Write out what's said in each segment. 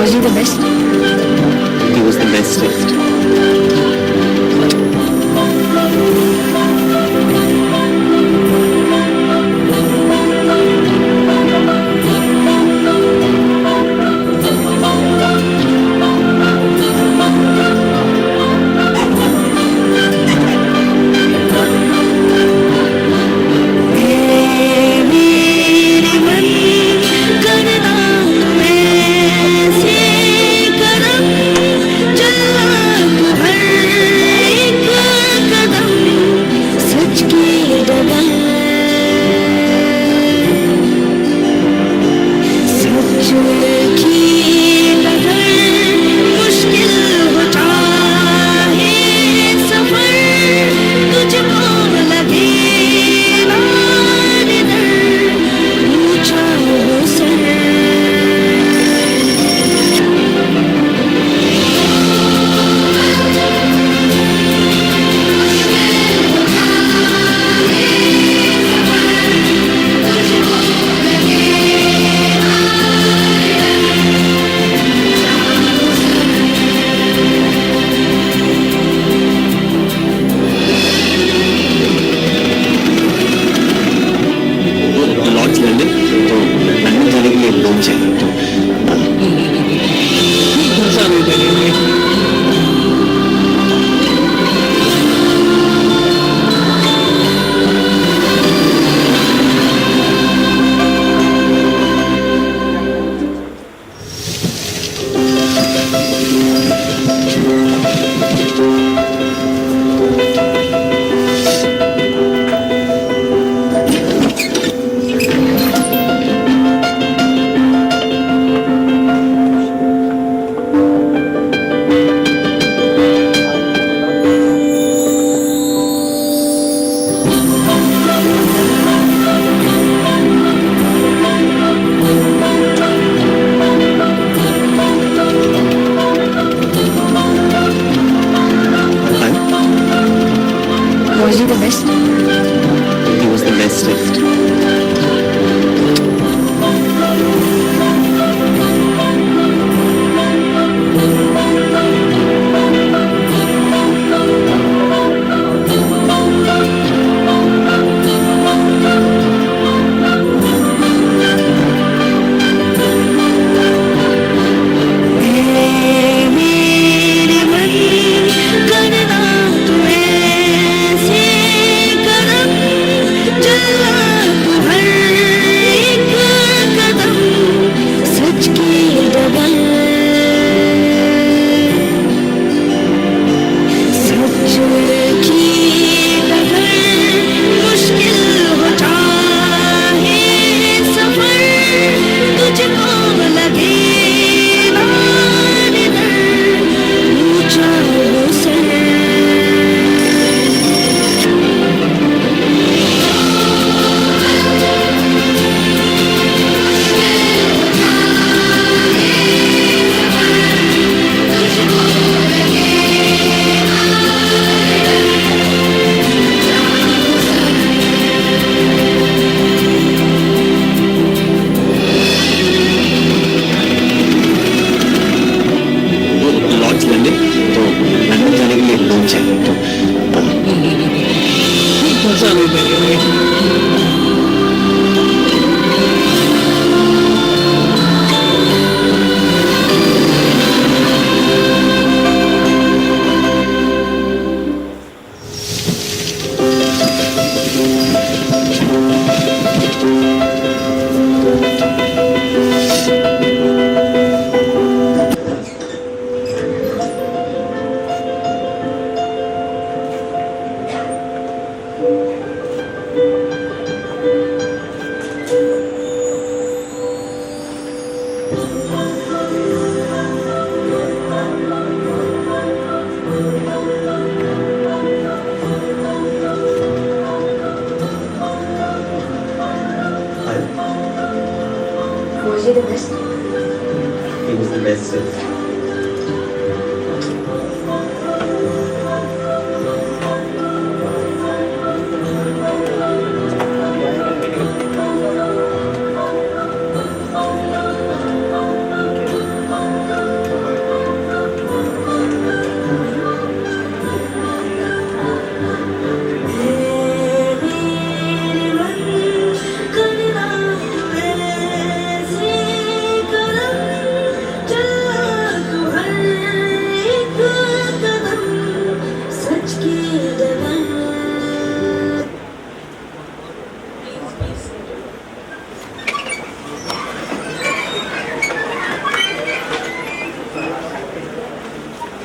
Was he the best? He was the bestest. Was he the best? He was the bestest. Was he the best? He was the bestest.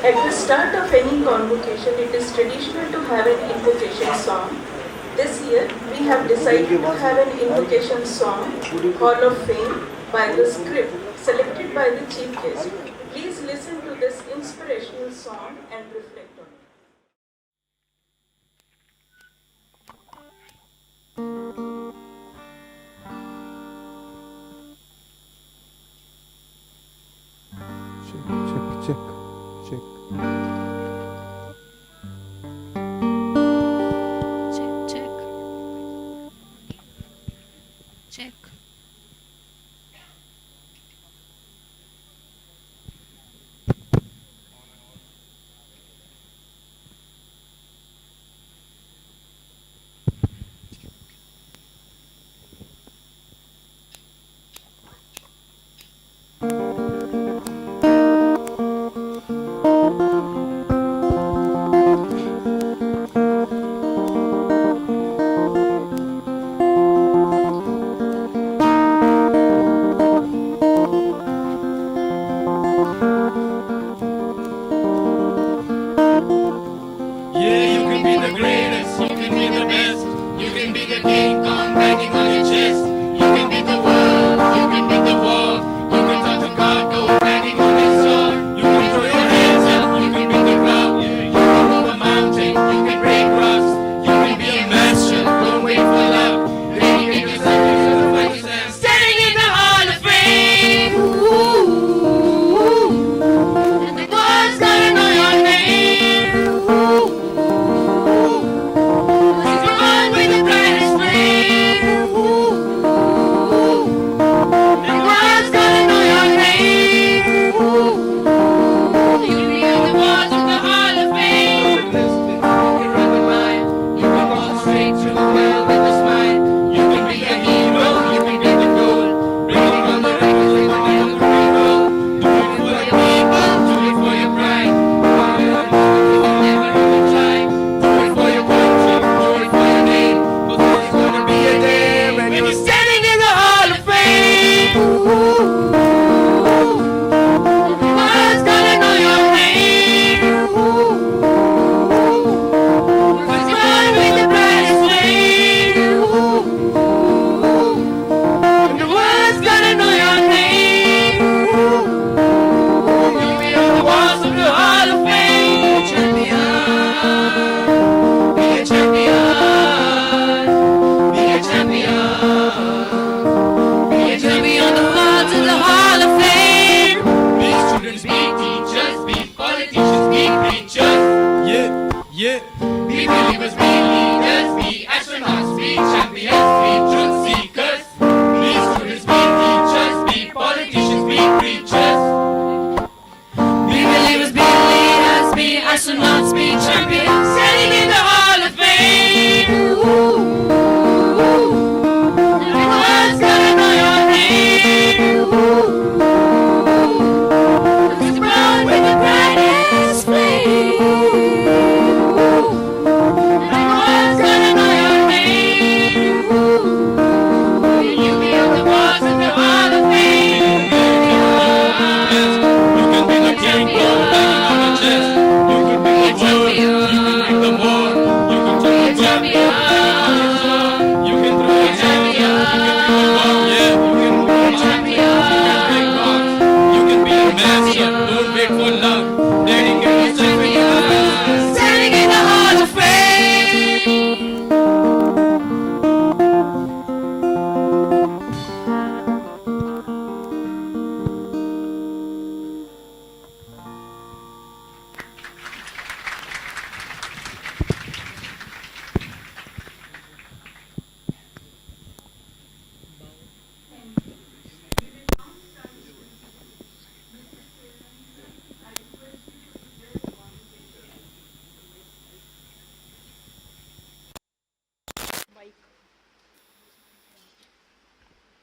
At the start of any convocation, it is traditional to have an invocation song. This year, we have decided to have an invocation song, Hall of Fame, by the script selected by the chief guest. Please listen to this inspirational song and reflect on it. Check. Check, check. Check.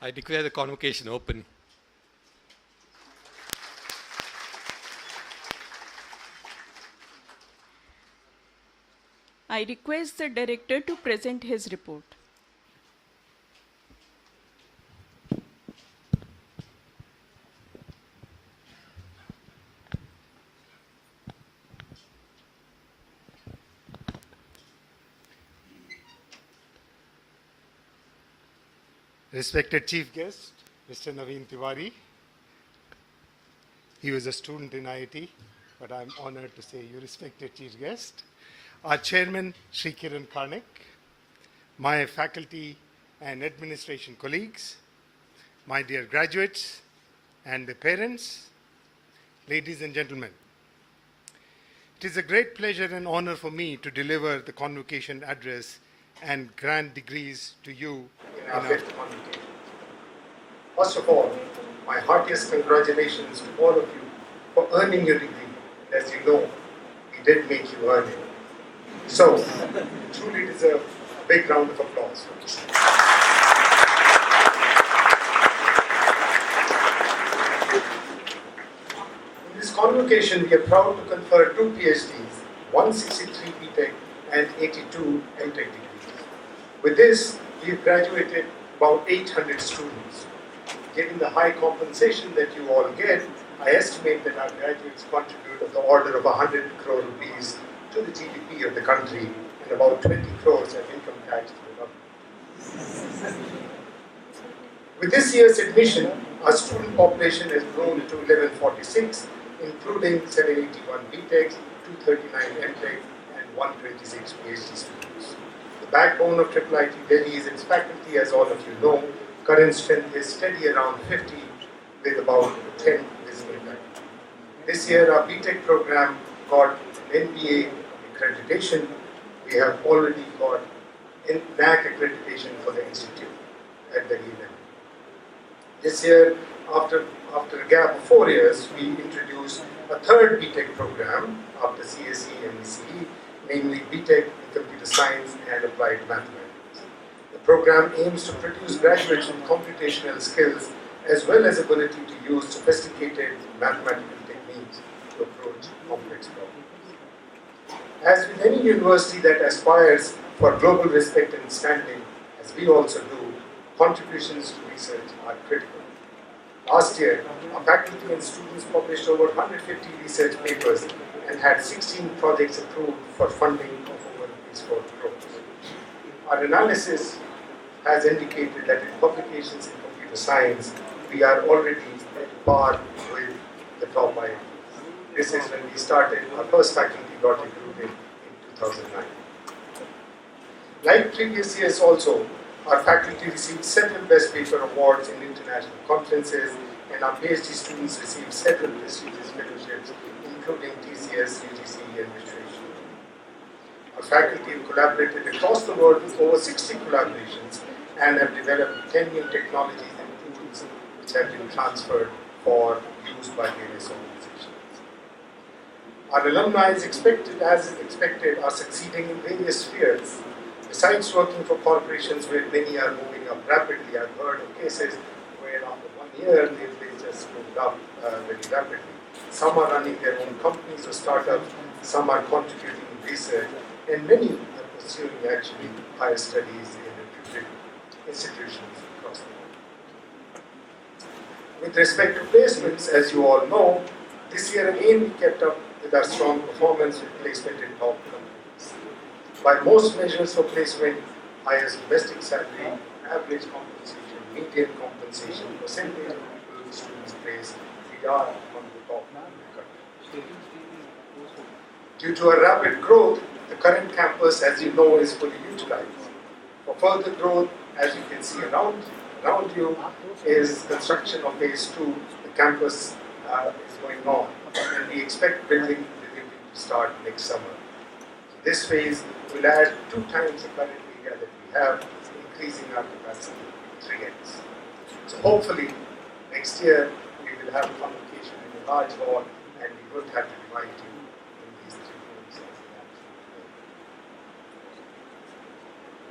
I declare the convocation open. I request the director to present his report. Respected Chief Guest, Mr. Naveen Tiwari. He was a student in IIT, but I'm honored to say you respected Chief Guest. Our Chairman, Sri Kiran Karnik. My faculty and administration colleagues, my dear graduates and their parents, ladies and gentlemen. It is a great pleasure and honor for me to deliver the convocation address and grant degrees to you in our fifth convocation. First of all, my heartiest congratulations to all of you for earning your degree. And as you know, we did make you earn it. So, you truly deserve a big round of applause for this. In this convocation, we are proud to confer 2 PhDs, 163 BTech and 82 MTech degrees. With this, we have graduated about 800 students. Given the high compensation that you all get, I estimate that our graduates contribute of the order of 100 crore rupees to the GDP of the country and about 20 crores of income tax to the government. With this year's admission, our student population has grown to 1146, including 781 BTechs, 239 MTech, and 126 PhD students. The backbone of IIIT Delhi is its faculty, as all of you know. Current strength is steady around 50, with about 10 visiting faculty. This year, our BTech program got an NBA accreditation. We have already got NAC accreditation for the institute at Delhi level. This year, after a gap of 4 years, we introduced a third BTech program after CSE and ECE, namely BTech in Computer Science and Applied Mathematics. The program aims to produce graduates with computational skills as well as ability to use sophisticated mathematical techniques to approach complex problems. As with any university that aspires for global respect and standing, as we also do, contributions to research are critical. Last year, our faculty and students published over 150 research papers and had 16 projects approved for funding of over 4 crores. Our analysis has indicated that in publications in computer science, we are already at par with the top IITs. This is when we started, our first faculty got recruited in 2009. Like previous years also, our faculty received several Best Paper awards in international conferences, and our PhD students received several prestigious fellowships, including TCS, UGC, and Literature. Our faculty have collaborated across the world with over 60 collaborations and have developed 10 new technologies and tools which have been transferred for use by various organizations. Our alumni, as expected, are succeeding in various spheres. Besides working for corporations where many are moving up rapidly, I've heard of cases where after 1 year they just moved up very rapidly. Some are running their own companies or startups, some are contributing in research, and many are pursuing actually higher studies in reputed institutions across the world. With respect to placements, as you all know, this year again we kept up with our strong performance with placement in top companies. By most measures for placement, highest domestic salary, average compensation, median compensation, percentage of people students place, we are among the top in the country. Due to our rapid growth, the current campus, as you know, is fully utilized. For further growth, as you can see around you, is construction of phase 2. The campus is going on, and we expect building to start next summer. So this phase will add 2 times the current area that we have, increasing our capacity 3x. So hopefully, next year we will have a convocation in a large hall, and we won't have to divide you in these 3 rooms.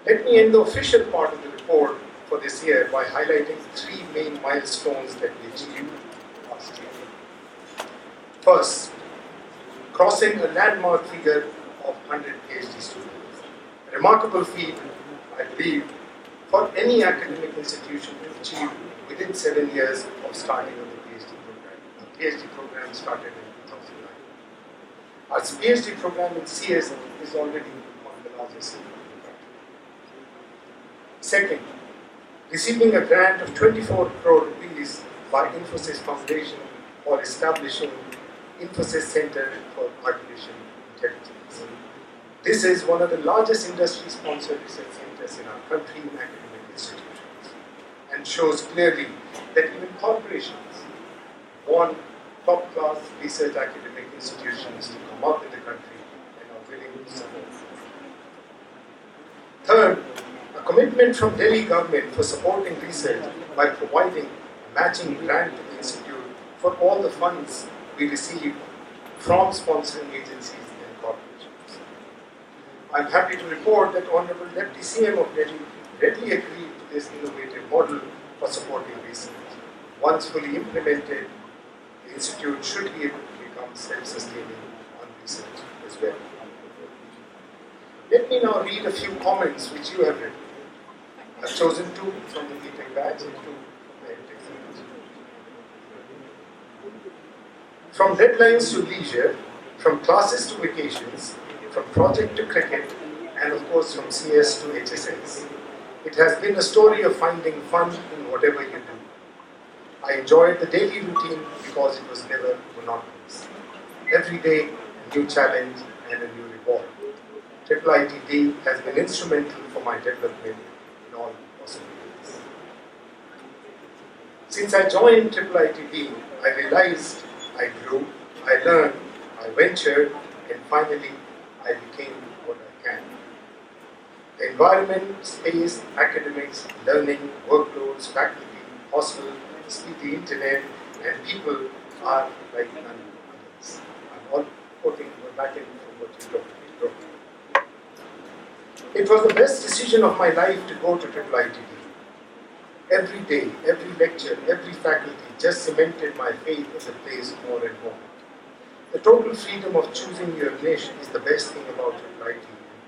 Let me end the official part of the report for this year by highlighting 3 main milestones that we achieved last year. First, crossing a landmark figure of 100 PhD students. A remarkable feat, I believe, for any academic institution to achieve within 7 years of starting of the PhD program. The PhD program started in 2009. Our PhD program in CS is already one of the largest in the country. Second, receiving a grant of 24 crore rupees by Infosys Foundation for establishing Infosys Center for Artificial Intelligence. This is one of the largest industry-sponsored research centers in our country and academic institutions, and shows clearly that even corporations want top-class research academic institutions to come up in the country and are willing to support. Third, a commitment from Delhi government for supporting research by providing a matching grant to the institute for all the funds we receive from sponsoring agencies and corporations. I'm happy to report that Honorable Deputy CM of Delhi readily agreed to this innovative model for supporting research. Once fully implemented, the institute should be able to become self-sustaining on research as well. Let me now read a few comments which you have written. I've chosen two from the BTech batch and two from the MTech batch. From deadlines to leisure, from classes to vacations, from project to cricket, and of course from CS to HSS. It has been a story of finding fun in whatever you do. I enjoyed the daily routine because it was never monotonous. Every day, a new challenge and a new reward. IIIT has been instrumental for my development in all possible ways. Since I joined IIIT, I realized I grew, I learned, I ventured, and finally I became what I can. The environment, space, academics, learning, workloads, faculty, hostel, speedy internet, and people are like none others. I'm all quoting back in from what you wrote. It was the best decision of my life to go to IIIT. Every day, every lecture, every faculty just cemented my faith in the place more and more. The total freedom of choosing your niche is the best thing about IIIT.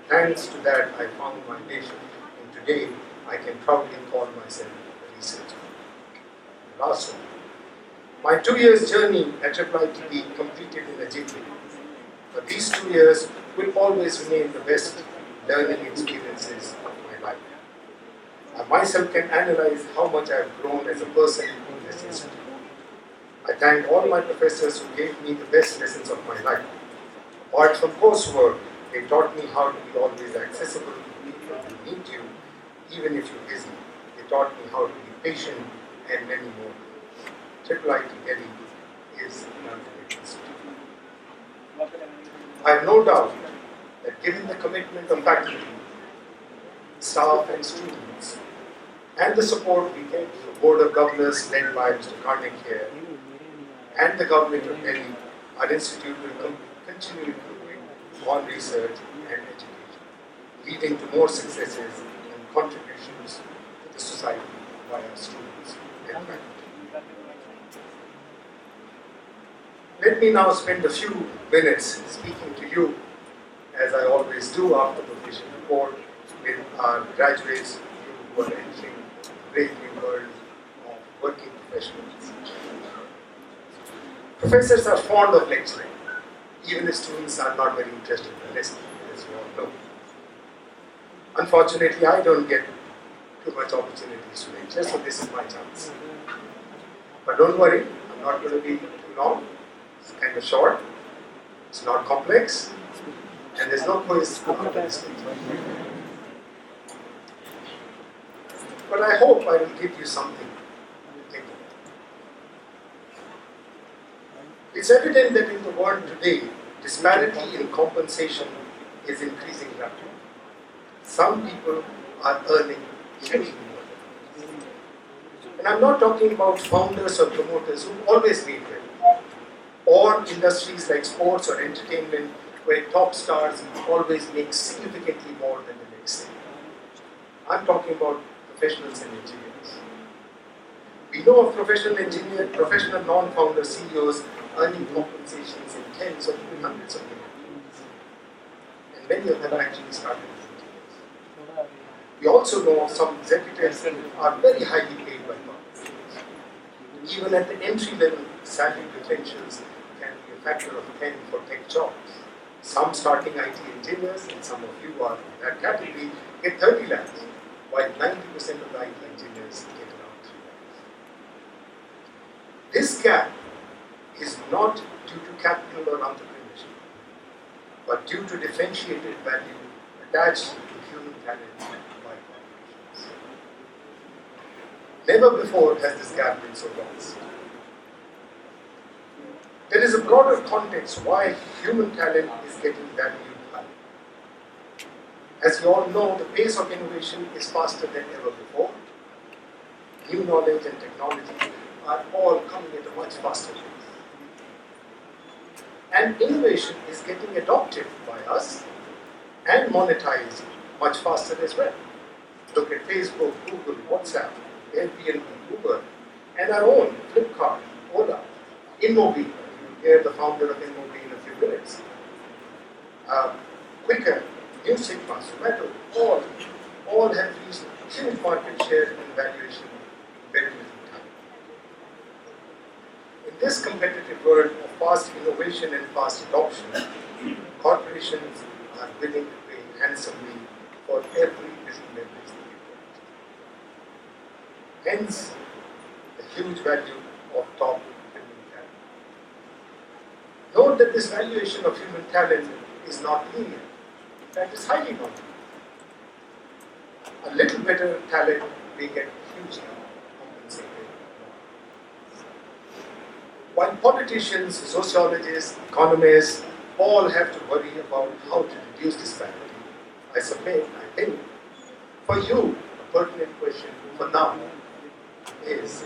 Thanks to that, I found my niche, and today I can proudly call myself a researcher. Last one. My 2 years journey at IIIT completed in a jiffy. But these 2 years will always remain the best learning experiences of my life. I myself can analyze how much I have grown as a person in this institute. I thank all my professors who gave me the best lessons of my life. Apart from coursework, they taught me how to be always accessible to people who need you, even if you're busy. They taught me how to be patient and many more. IIIT Delhi is an ultimate institute. I have no doubt that given the commitment of faculty, staff and students, and the support we get from the Board of Governors led by Mr. Karnik here, and the government of Delhi, our institute will continue improving on research and education, leading to more successes and contributions to the society by our students and faculty. Let me now spend a few minutes speaking to you, as I always do after the official report, with our graduates who are entering the brave new world of working professionals. Professors are fond of lecturing, even if students are not very interested in listening, as you all know. Unfortunately, I don't get too much opportunities to lecture, so this is my chance. But don't worry, I'm not going to be too long. It's kind of short, it's not complex, and there's no quiz after this. But I hope I will give you something to think about. It's evident that in the world today, disparity in compensation is increasing rapidly. Some people are earning even more. And I'm not talking about founders or promoters who always made well, or industries like sports or entertainment where top stars always make significantly more than the next thing. I'm talking about professionals and engineers. We know of professional non-founder CEOs earning compensations in tens or even hundreds of millions. And many of them actually started as engineers. We also know of some executives who are very highly paid by corporations. Even at the entry level, salary differentials can be a factor of 10 for tech jobs. Some starting IT engineers, and some of you are in that category, get 30 lakhs. while 90% of the IT engineers get around 3 lakhs. This gap is not due to capital or entrepreneurship, but due to differentiated value attached to human talent by corporations. Never before has this gap been so vast. There is a broader context why human talent is getting valued high. As you all know, the pace of innovation is faster than ever before. New knowledge and technology are all coming at a much faster pace. And innovation is getting adopted by us and monetized much faster as well. Look at Facebook, Google, WhatsApp, Airbnb, Uber, and our own Flipkart, Ola, InMobi. You'll hear the founder of InMobi in a few minutes. Quicker, New Sigma, Zomato, all have reached huge market share and valuation in very little time. In this competitive world of fast innovation and fast adoption, corporations are willing to pay handsomely for every little leverage they get. Hence, the huge value of top human talent. Note that this valuation of human talent is not linear. In fact, it's highly non-linear. A little better talent may get hugely compensated. While politicians, sociologists, economists all have to worry about how to reduce disparity, I think, for you, a pertinent question for now is,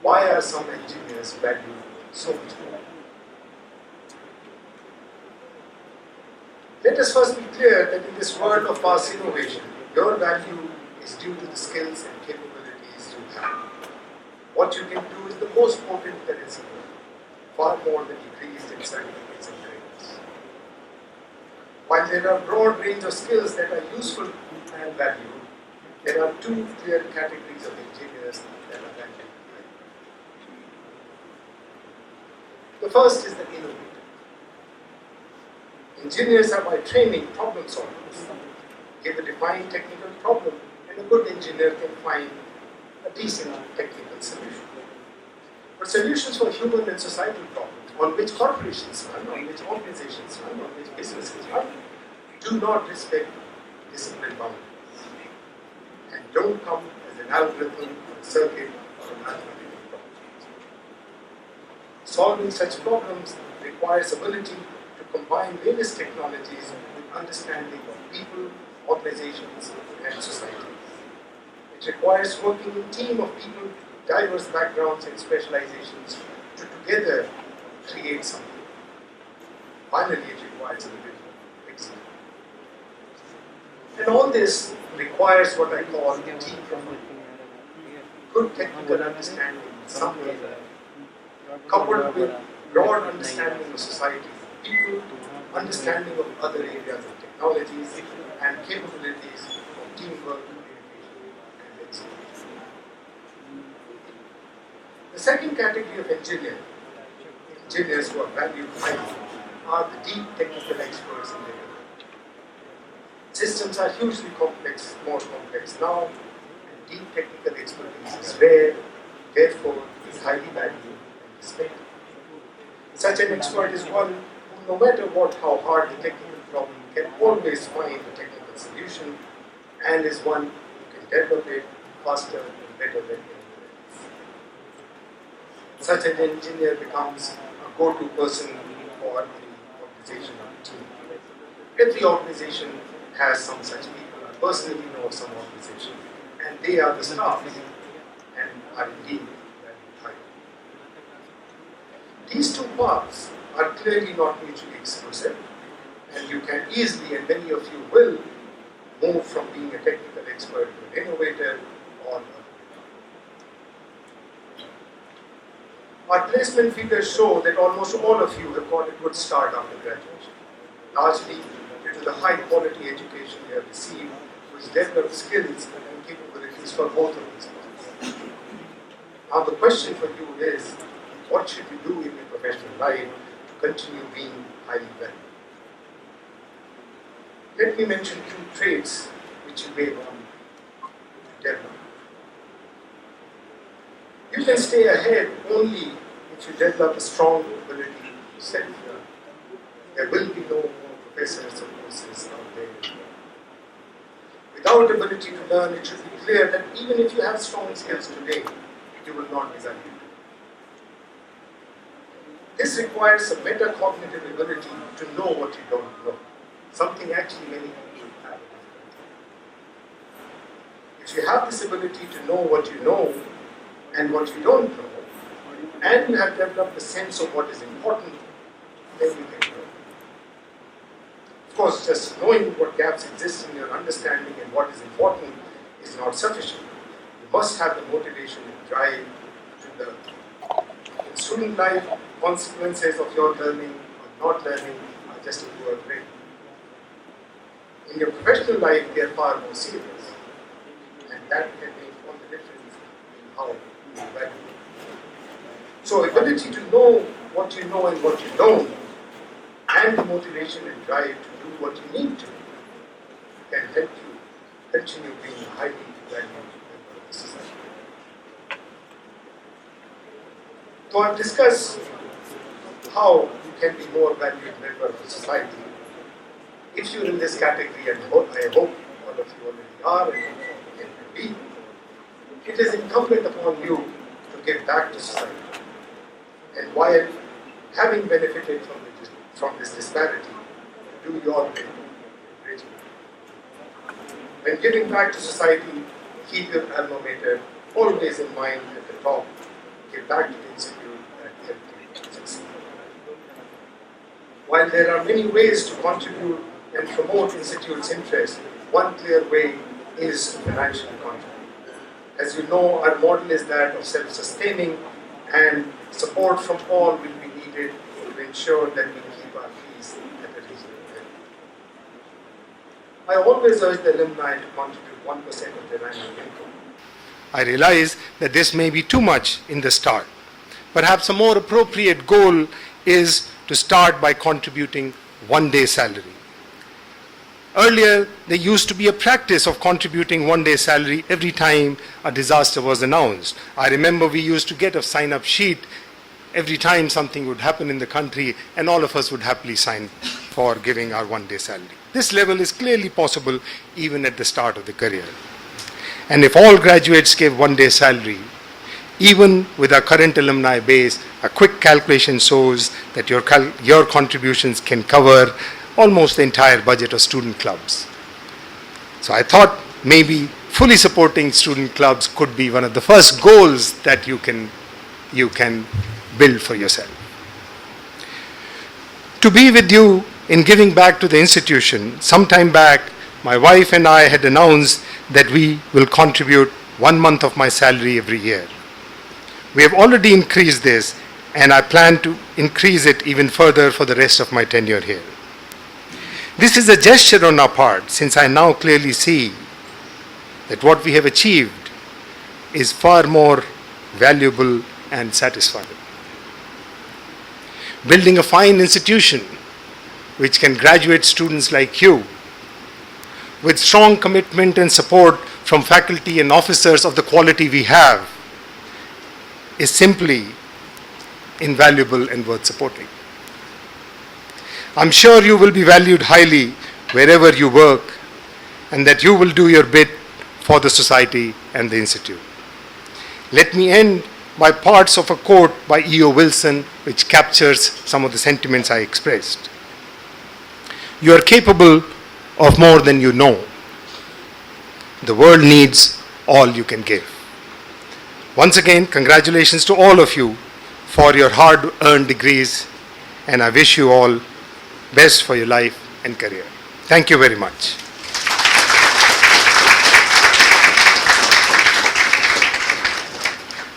why are some engineers valued so much more? Let us first be clear that in this world of fast innovation, your value is due to the skills and capabilities you have. What you can do is the most potent currency, far more than increased in certificates and grades. While there are a broad range of skills that are useful and valued, there are two clear categories of engineers that are valued. The first is the innovator. Engineers are by training problem solvers. Give a defined technical problem, and a good engineer can find a decent technical solution. But solutions for human and societal problems, on which corporations run, on which organizations run, on which businesses run, do not respect discipline boundaries and don't come as an algorithm or a circuit or a mathematical problem. Solving such problems requires ability to combine various technologies with understanding of people, organizations, and societies. It requires working in a team of people with diverse backgrounds and specializations to together create something. Finally, it requires a little excellence. And all this requires what I call a deep profile. Good technical understanding in some area, coupled with broad understanding of society, people, understanding of other areas of technologies, and capabilities of teamwork, communication, and execution. The second category of engineers who are valued highly, are the deep technical experts in their field. Systems are hugely complex, more complex now, and deep technical expertise is rare, therefore is highly valued and respected. Such an expert is one who, no matter how hard the technical problem, can always find a technical solution, and is one who can develop it faster and better than anyone else. Such an engineer becomes a go-to person for any organization or team. Every organization has some such people. I personally know some organization, and they are the staff and are indeed valued highly. These two paths are clearly not mutually exclusive, and you can easily, and many of you will, move from being a technical expert to an innovator or not. Our placement figures show that almost all of you have got a good start after graduation, largely due to the high quality education you have received, which developed skills and capabilities for both of these paths. Now the question for you is, what should you do in your professional life to continue being highly valued? Let me mention two traits which you may want develop. You can stay ahead only if you develop a strong ability to self-learn. There will be no more professors or courses out there. Without ability to learn, it should be clear that even if you have strong skills today, you will not be valued. This requires a metacognitive ability to know what you don't know, something actually many people have. If you have this ability to know what you know and what you don't know, and you have developed a sense of what is important, then you can grow. Of course, just knowing what gaps exist in your understanding and what is important is not sufficient. You must have the motivation and drive to learn. In student life, consequences of your learning or not learning are just a poor grade. In your professional life, they are far more serious, and that can make all the difference in how you value. So, ability to know what you know and what you don't, and the motivation and drive to do what you need to, can help you continue being a highly valued member of the society. So, I've discussed how you can be more valued member of the society. If you're in this category, and I hope all of you already are and can be, it is incumbent upon you to give back to society. And while having benefited from this disparity, do your bit greatly. When giving back to society, keep your alma mater always in mind at the top. Give back to the institute that helped you succeed. While there are many ways to contribute and promote institute's interest, one clear way is to financially contribute. As you know, our model is that of self-sustaining, and support from all will be needed to ensure that we keep our fees at a reasonable level. I always urge the alumni to contribute 1% of their annual income. I realize that this may be too much in the start. Perhaps a more appropriate goal is to start by contributing 1 day salary. Earlier, there used to be a practice of contributing 1 day salary every time a disaster was announced. I remember we used to get a sign-up sheet every time something would happen in the country, and all of us would happily sign for giving our 1 day salary. This level is clearly possible even at the start of the career. And if all graduates gave 1 day salary, even with our current alumni base, a quick calculation shows that your contributions can cover almost the entire budget of student clubs. So I thought maybe fully supporting student clubs could be one of the first goals that you can build for yourself. To be with you in giving back to the institution, some time back, my wife and I had announced that we will contribute 1 month of my salary every year. We have already increased this, and I plan to increase it even further for the rest of my tenure here. This is a gesture on our part, since I now clearly see that what we have achieved is far more valuable and satisfying. Building a fine institution which can graduate students like you with strong commitment and support from faculty and officers of the quality we have is simply invaluable and worth supporting. I'm sure you will be valued highly wherever you work, and that you will do your bit for the society and the institute. Let me end by parts of a quote by E.O. Wilson, which captures some of the sentiments I expressed. You are capable of more than you know. The world needs all you can give. Once again, congratulations to all of you for your hard-earned degrees, and I wish you all best for your life and career. Thank you very much.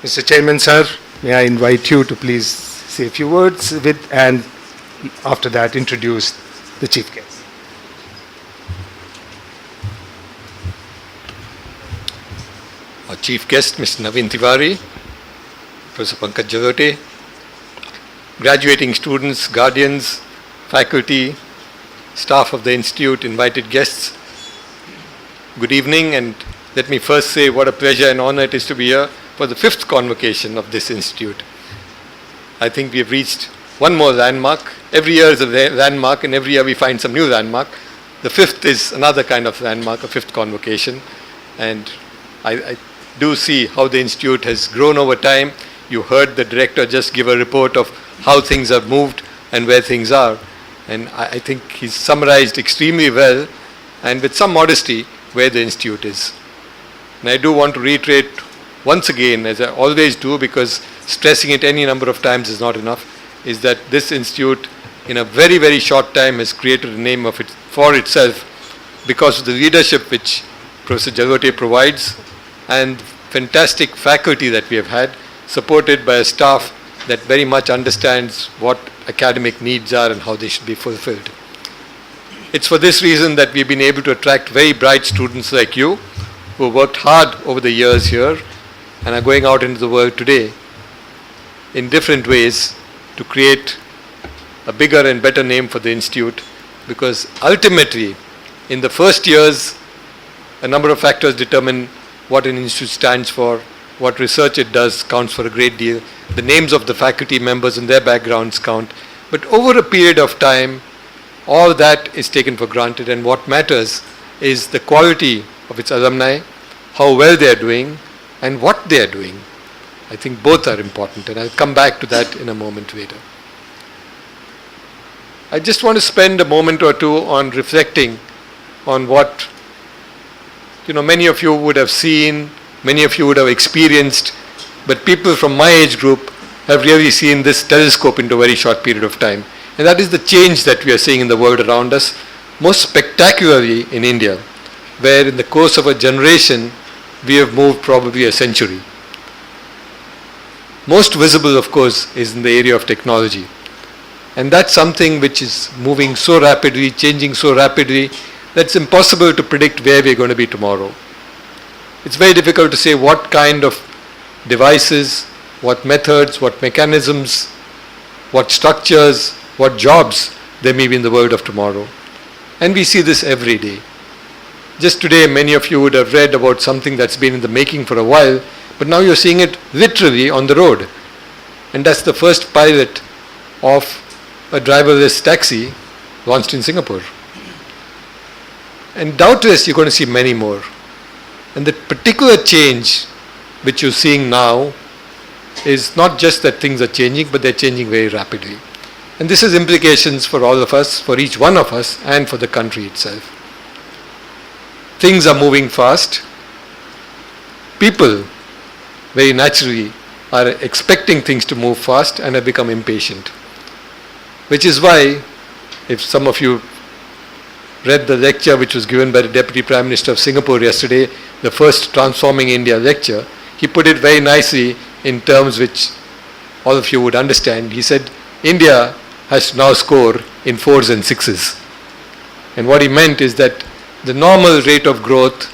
Mr. Chairman, sir, may I invite you to please say a few words and after that introduce the chief guest. Our chief guest, Mr. Naveen Tiwari, Professor Pankaj Javote, graduating students, guardians, faculty, staff of the institute, invited guests, good evening and let me first say what a pleasure and honor it is to be here for the 5th convocation of this institute. I think we have reached one more landmark. Every year is a landmark, and every year we find some new landmark. The 5th is another kind of landmark, a 5th convocation. And I do see how the institute has grown over time. You heard the director just give a report of how things have moved and where things are. And I think he's summarized extremely well and with some modesty where the institute is. And I do want to reiterate once again, as I always do, because stressing it any number of times is not enough, is that this institute in a very, very short time has created a name of it for itself because of the leadership which Professor Jagate provides and fantastic faculty that we have had, supported by a staff that very much understands what academic needs are and how they should be fulfilled. It's for this reason that we've been able to attract very bright students like you who worked hard over the years here and are going out into the world today in different ways to create a bigger and better name for the institute, because ultimately in the first years a number of factors determine what an institute stands for, what research it does counts for a great deal, the names of the faculty members and their backgrounds count, but over a period of time all that is taken for granted, and what matters is the quality of its alumni, how well they are doing and what they are doing. I think both are important, and I'll come back to that in a moment later. I just want to spend a moment or two on reflecting on what many of you would have seen, many of you would have experienced, but people from my age group have really seen this telescope into a very short period of time. And that is the change that we are seeing in the world around us, most spectacularly in India, where in the course of a generation we have moved probably a century. Most visible, of course, is in the area of technology. And that's something which is moving so rapidly, changing so rapidly, that it's impossible to predict where we're going to be tomorrow. It's very difficult to say what kind of devices, what methods, what mechanisms, what structures, what jobs there may be in the world of tomorrow. And we see this every day. Just today, many of you would have read about something that's been in the making for a while, but now you're seeing it literally on the road. And that's the first pilot of a driverless taxi launched in Singapore. And doubtless you're going to see many more. And the particular change which you're seeing now is not just that things are changing, but they're changing very rapidly. And this has implications for all of us, for each one of us, and for the country itself. Things are moving fast. People, very naturally, are expecting things to move fast and have become impatient. Which is why, if some of you read the lecture which was given by the Deputy Prime Minister of Singapore yesterday, the first Transforming India lecture, he put it very nicely in terms which all of you would understand. He said, India has to now score in 4s and 6s. And what he meant is that the normal rate of growth,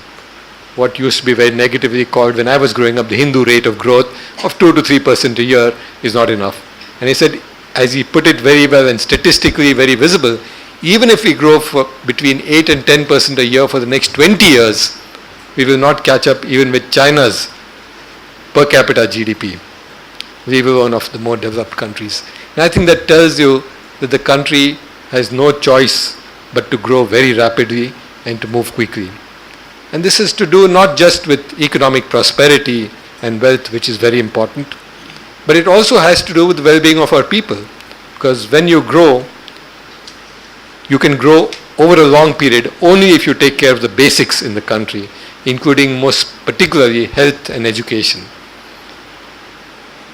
what used to be very negatively called when I was growing up, the Hindu rate of growth of 2 to 3% a year is not enough. And he said, as he put it very well and statistically very visible, even if we grow for between 8 and 10% a year for the next 20 years, we will not catch up even with China's per capita GDP. We were one of the more developed countries. And I think that tells you that the country has no choice but to grow very rapidly and to move quickly. And this is to do not just with economic prosperity and wealth, which is very important, but it also has to do with the well-being of our people. Because when you grow, you can grow over a long period only if you take care of the basics in the country, including most particularly health and education.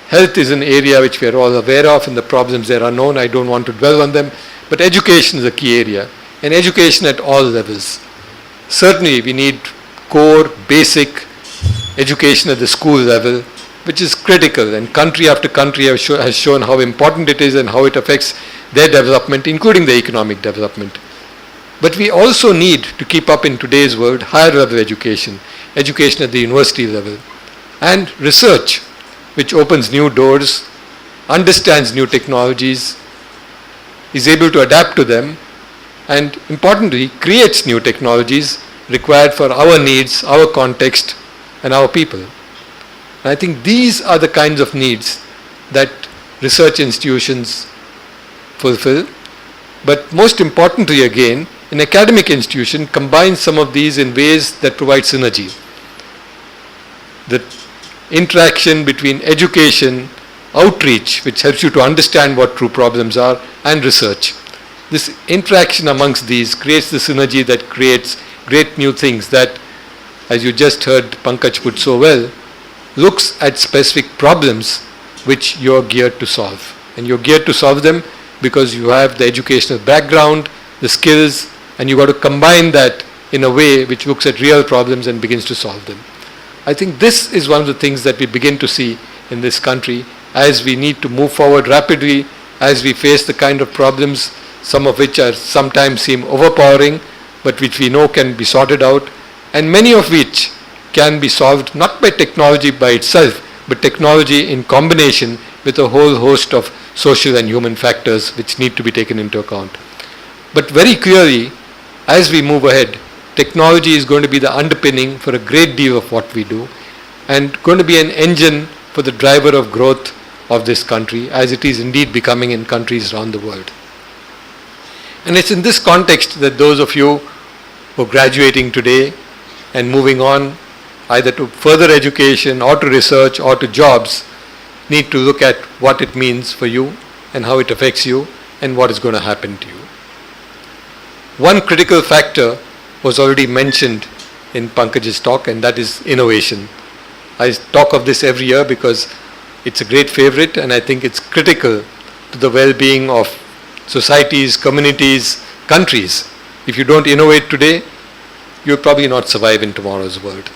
Health is an area which we are all aware of, and the problems there are known. I don't want to dwell on them, but education is a key area, and education at all levels. Certainly we need core, basic education at the school level, which is critical, and country after country has shown how important it is and how it affects their development, including the economic development. But we also need to keep up in today's world higher level education, education at the university level, and research, which opens new doors, understands new technologies, is able to adapt to them, and importantly, creates new technologies required for our needs, our context, and our people. And I think these are the kinds of needs that research institutions fulfill. But most importantly again, an academic institution combines some of these in ways that provide synergy. The interaction between education, outreach, which helps you to understand what true problems are, and research. This interaction amongst these creates the synergy that creates great new things that, as you just heard Pankaj put so well, looks at specific problems which you're geared to solve. And you're geared to solve them because you have the educational background, the skills, and you've got to combine that in a way which looks at real problems and begins to solve them. I think this is one of the things that we begin to see in this country as we need to move forward rapidly, as we face the kind of problems, some of which are sometimes seem overpowering, but which we know can be sorted out, and many of which can be solved not by technology by itself, but technology in combination with a whole host of social and human factors which need to be taken into account. But very clearly, as we move ahead, technology is going to be the underpinning for a great deal of what we do, and going to be an engine for the driver of growth of this country, as it is indeed becoming in countries around the world. And it's in this context that those of you who are graduating today and moving on either to further education or to research or to jobs need to look at what it means for you and how it affects you and what is going to happen to you. One critical factor was already mentioned in Pankaj's talk, and that is innovation. I talk of this every year because it's a great favorite, and I think it's critical to the well-being of societies, communities, countries. If you don't innovate today, you'll probably not survive in tomorrow's world.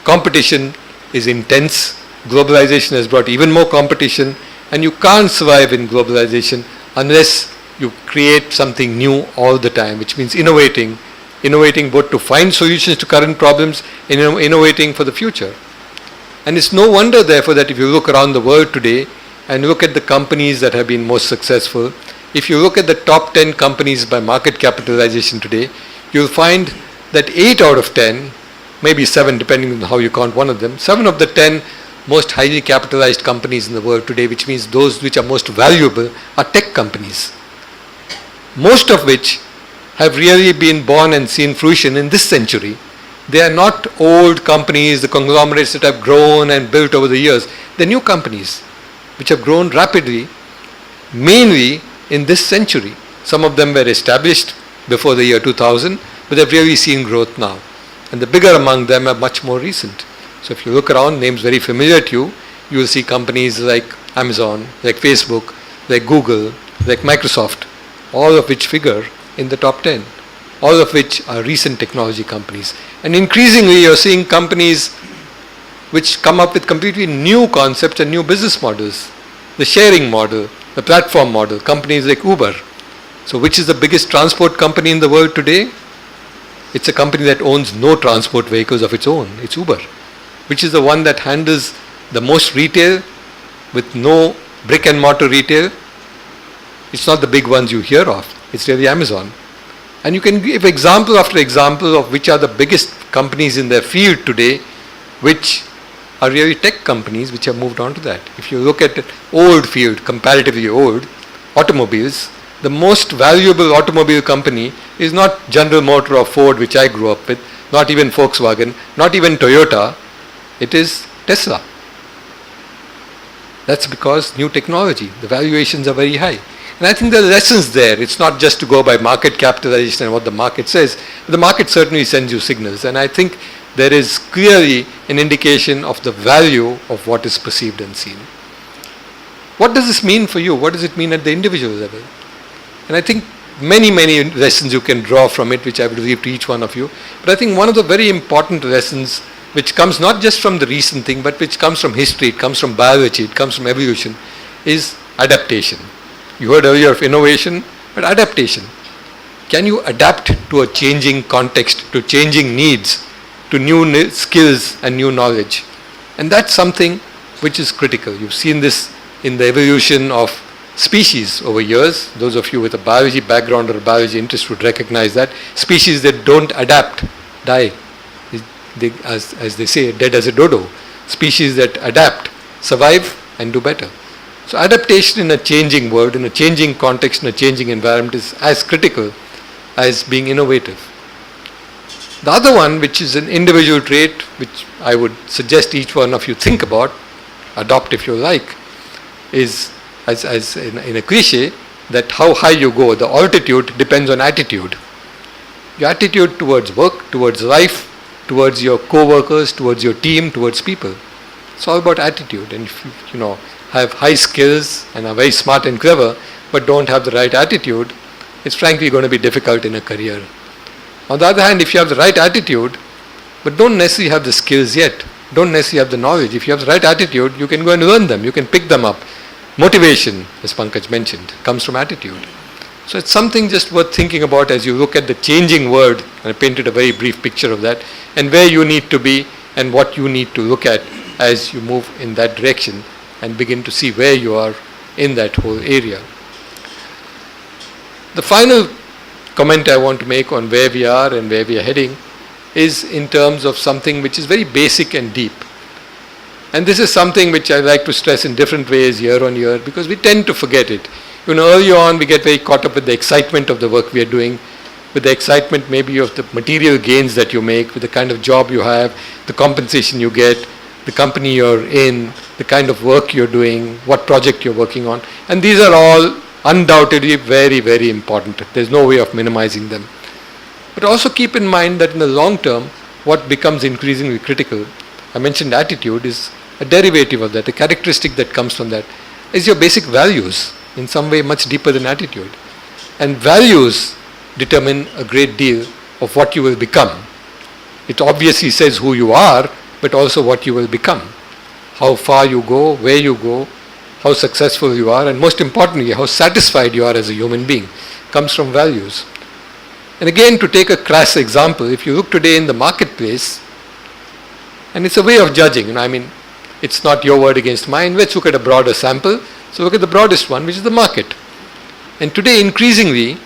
Competition is intense. Globalization has brought even more competition, and you can't survive in globalization unless you create something new all the time, which means innovating both to find solutions to current problems and innovating for the future. And it's no wonder, therefore, that if you look around the world today and look at the companies that have been most successful, if you look at the top 10 companies by market capitalization today, you'll find that 8 out of 10, maybe 7 depending on how you count one of them, 7 of the 10 most highly capitalized companies in the world today, which means those which are most valuable, are tech companies. Most of which have really been born and seen fruition in this century. They are not old companies, the conglomerates that have grown and built over the years. They're new companies which have grown rapidly, mainly in this century. Some of them were established before the year 2000, but they've really seen growth now. And the bigger among them are much more recent. So if you look around, names very familiar to you, you will see companies like Amazon, like Facebook, like Google, like Microsoft, all of which figure in the top 10, all of which are recent technology companies. And increasingly you're seeing companies which come up with completely new concepts and new business models. The sharing model, the platform model, companies like Uber. So which is the biggest transport company in the world today? It's a company that owns no transport vehicles of its own. It's Uber. Which is the one that handles the most retail with no brick and mortar retail? It's not the big ones you hear of. It's really Amazon. And you can give example after example of which are the biggest companies in their field today, which are really tech companies which have moved on to that. If you look at an old field, comparatively old, automobiles, the most valuable automobile company is not General Motor or Ford, which I grew up with, not even Volkswagen, not even Toyota, it is Tesla. That's because new technology, the valuations are very high. And I think there are lessons there. It's not just to go by market capitalization and what the market says. The market certainly sends you signals. And I think there is clearly an indication of the value of what is perceived and seen. What does this mean for you? What does it mean at the individual level? And I think many lessons you can draw from it, which I will leave to each one of you. But I think one of the very important lessons, which comes not just from the recent thing, but which comes from history, it comes from biology, it comes from evolution, is adaptation. You heard earlier of innovation, but adaptation. Can you adapt to a changing context, to changing needs, to new skills and new knowledge? And that's something which is critical. You've seen this in the evolution of species over years. Those of you with a biology background or a biology interest would recognize that. Species that don't adapt die. As they say, dead as a dodo. Species that adapt survive and do better. So adaptation in a changing world, in a changing context, in a changing environment is as critical as being innovative. The other one, which is an individual trait, which I would suggest each one of you think about, adopt if you like, is as in a cliche, that how high you go, the altitude depends on attitude. Your attitude towards work, towards life, towards your co-workers, towards your team, towards people. It's all about attitude. And if you have high skills and are very smart and clever, but don't have the right attitude, it's frankly going to be difficult in a career. On the other hand, if you have the right attitude, but don't necessarily have the skills yet, don't necessarily have the knowledge, if you have the right attitude, you can go and learn them, you can pick them up. Motivation, as Pankaj mentioned, comes from attitude. So it's something just worth thinking about as you look at the changing world, and I painted a very brief picture of that, and where you need to be and what you need to look at as you move in that direction and begin to see where you are in that whole area. The final comment I want to make on where we are and where we are heading is in terms of something which is very basic and deep. And this is something which I like to stress in different ways year on year, because we tend to forget it. Early on we get very caught up with the excitement of the work we are doing, with the excitement maybe of the material gains that you make, with the kind of job you have, the compensation you get, the company you're in, the kind of work you're doing, what project you're working on. And these are all undoubtedly very, very important. There's no way of minimizing them. But also keep in mind that in the long term, what becomes increasingly critical, I mentioned attitude, is a derivative of that, a characteristic that comes from that, is your basic values, in some way much deeper than attitude. And values determine a great deal of what you will become. It obviously says who you are, but also what you will become. How far you go, where you go, how successful you are, and most importantly, how satisfied you are as a human being, comes from values. And again, to take a crass example, if you look today in the marketplace, and it's a way of judging, it's not your word against mine, let's look at a broader sample. So look at the broadest one, which is the market. And today, increasingly,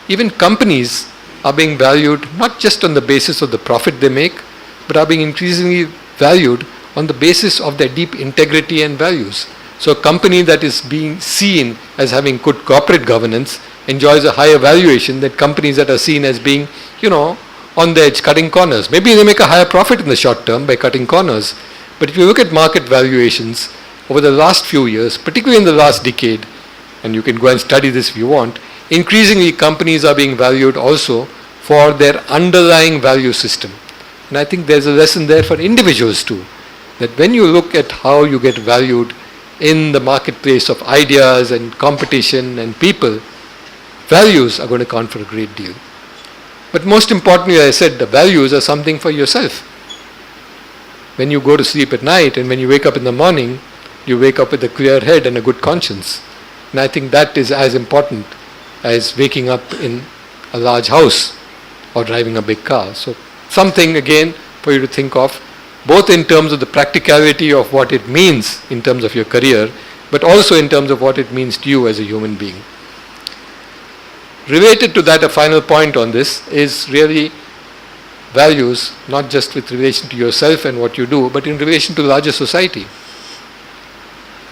even companies are being valued not just on the basis of the profit they make, but are being increasingly valued on the basis of their deep integrity and values. So a company that is being seen as having good corporate governance enjoys a higher valuation than companies that are seen as being, on the edge, cutting corners. Maybe they make a higher profit in the short term by cutting corners. But if you look at market valuations over the last few years, particularly in the last decade, and you can go and study this if you want, increasingly companies are being valued also for their underlying value system. And I think there's a lesson there for individuals too, that when you look at how you get valued in the marketplace of ideas and competition and people, values are going to count for a great deal. But most importantly, as I said, the values are something for yourself. When you go to sleep at night and when you wake up in the morning, you wake up with a clear head and a good conscience. And I think that is as important as waking up in a large house or driving a big car. So something again for you to think of, both in terms of the practicality of what it means in terms of your career, but also in terms of what it means to you as a human being. Related to that, a final point on this is really values, not just with relation to yourself and what you do, but in relation to larger society.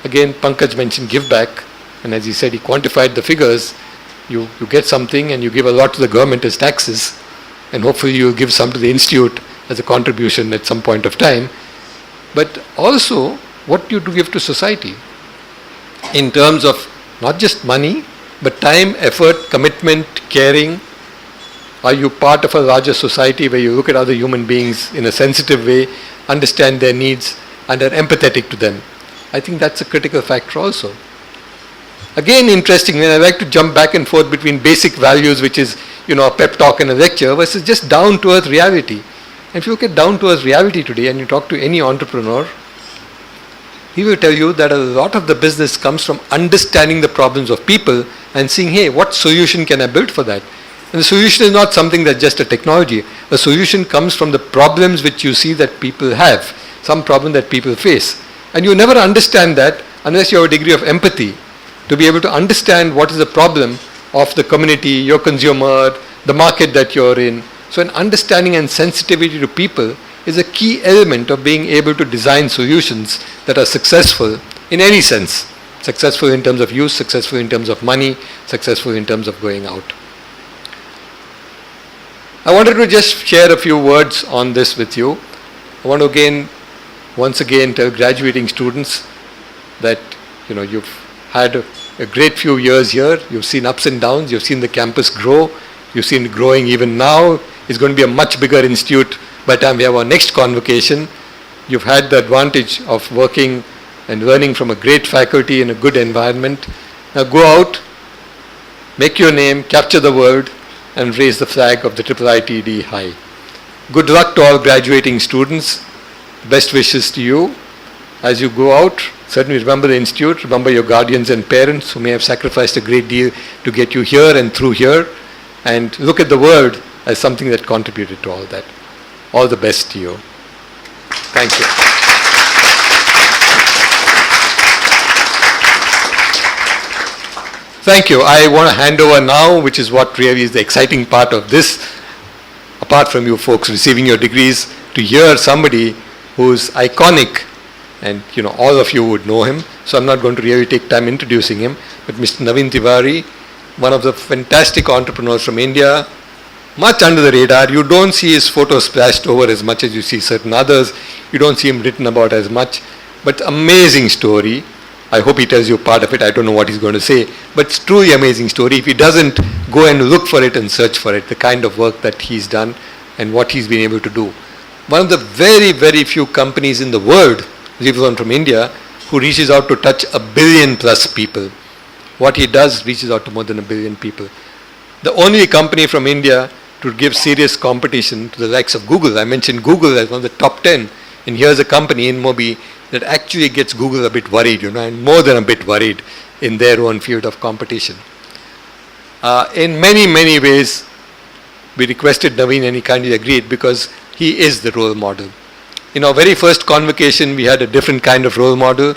Again, Pankaj mentioned give back, and as he said, he quantified the figures. You get something and you give a lot to the government as taxes, and hopefully you'll give some to the institute as a contribution at some point of time. But also what you do give to society in terms of not just money, but time, effort, commitment, caring. Are you part of a larger society where you look at other human beings in a sensitive way, understand their needs, and are empathetic to them? I think that's a critical factor also. Again, interestingly, I like to jump back and forth between basic values, which is, a pep talk and a lecture, versus just down-to-earth reality. And if you look at down-to-earth reality today and you talk to any entrepreneur, he will tell you that a lot of the business comes from understanding the problems of people and seeing, hey, what solution can I build for that? And the solution is not something that's just a technology. A solution comes from the problems which you see that people have, some problem that people face. And you never understand that unless you have a degree of empathy to be able to understand what is the problem of the community, your consumer, the market that you're in. So an understanding and sensitivity to people is a key element of being able to design solutions that are successful in any sense. Successful in terms of use, successful in terms of money, successful in terms of going out. I wanted to just share a few words on this with you. I want to once again tell graduating students that you've had a great few years here. You've seen ups and downs. You've seen the campus grow. You've seen it growing even now. It's going to be a much bigger institute by the time we have our next convocation. You've had the advantage of working and learning from a great faculty in a good environment. Now go out, make your name, capture the world, and raise the flag of the IIIT high. Good luck to all graduating students. Best wishes to you. As you go out, certainly remember the institute, remember your guardians and parents who may have sacrificed a great deal to get you here and through here, and look at the world as something that contributed to all that. All the best to you. Thank you. Thank you. I want to hand over now, which is what really is the exciting part of this, apart from you folks receiving your degrees, to hear somebody who's iconic, and all of you would know him, so I'm not going to really take time introducing him, but Mr. Naveen Tiwari, one of the fantastic entrepreneurs from India, much under the radar. You don't see his photo splashed over as much as you see certain others. You don't see him written about as much, but amazing story. I hope he tells you part of it. I don't know what he's going to say, but it's truly amazing story. If he doesn't, go and look for it and search for it, the kind of work that he's done and what he's been able to do. One of the very, very few companies in the world, leave alone from India, who reaches out to touch 1 billion plus people. What he does reaches out to more than 1 billion people. The only company from India to give serious competition to the likes of Google. I mentioned Google as one of the top 10, and here's a company in Mobi that actually gets Google a bit worried, and more than a bit worried in their own field of competition. In many, many ways, we requested Naveen and he kindly agreed because he is the role model. In our very first convocation, we had a different kind of role model,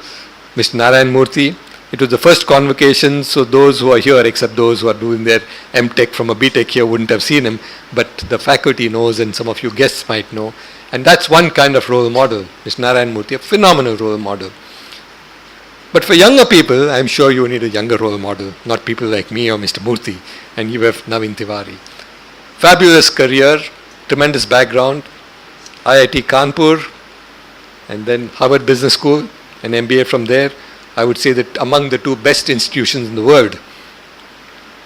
Mr. Narayan Murthy. It was the first convocation, so those who are here, except those who are doing their M.Tech from a B.Tech here, wouldn't have seen him, but the faculty knows and some of you guests might know. And that's one kind of role model, Mr. Narayan Murthy, a phenomenal role model. But for younger people, I'm sure you need a younger role model, not people like me or Mr. Murthy, and you have Naveen Tiwari. Fabulous career, tremendous background, IIT Kanpur, and then Harvard Business School, an MBA from there. I would say that among the two best institutions in the world.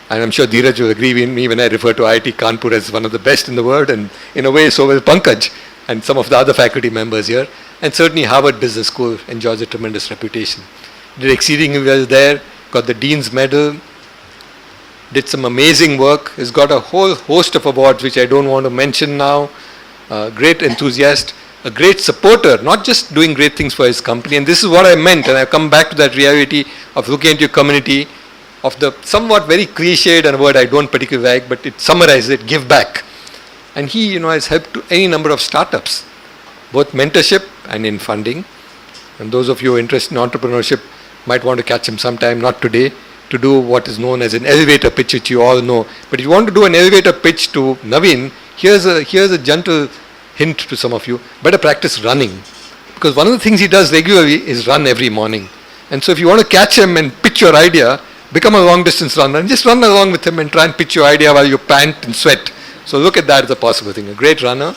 And I'm sure Dheeraj will agree with me when I refer to IIT Kanpur as one of the best in the world, and in a way so will Pankaj and some of the other faculty members here. And certainly Harvard Business School enjoys a tremendous reputation. Did exceedingly well there, got the Dean's Medal, did some amazing work, has got a whole host of awards which I don't want to mention now. Great enthusiast, a great supporter, not just doing great things for his company. And this is what I meant, and I've come back to that reality of looking at your community, of the somewhat very cliched and a word I don't particularly like, but it summarizes it, give back. And he, has helped to any number of startups, both mentorship and in funding. And those of you interested in entrepreneurship might want to catch him sometime, not today, to do what is known as an elevator pitch, which you all know. But if you want to do an elevator pitch to Naveen, here's a gentle hint to some of you. Better practice running. Because one of the things he does regularly is run every morning. And so if you want to catch him and pitch your idea, become a long distance runner and just run along with him and try and pitch your idea while you pant and sweat. So look at that as a possible thing. A great runner,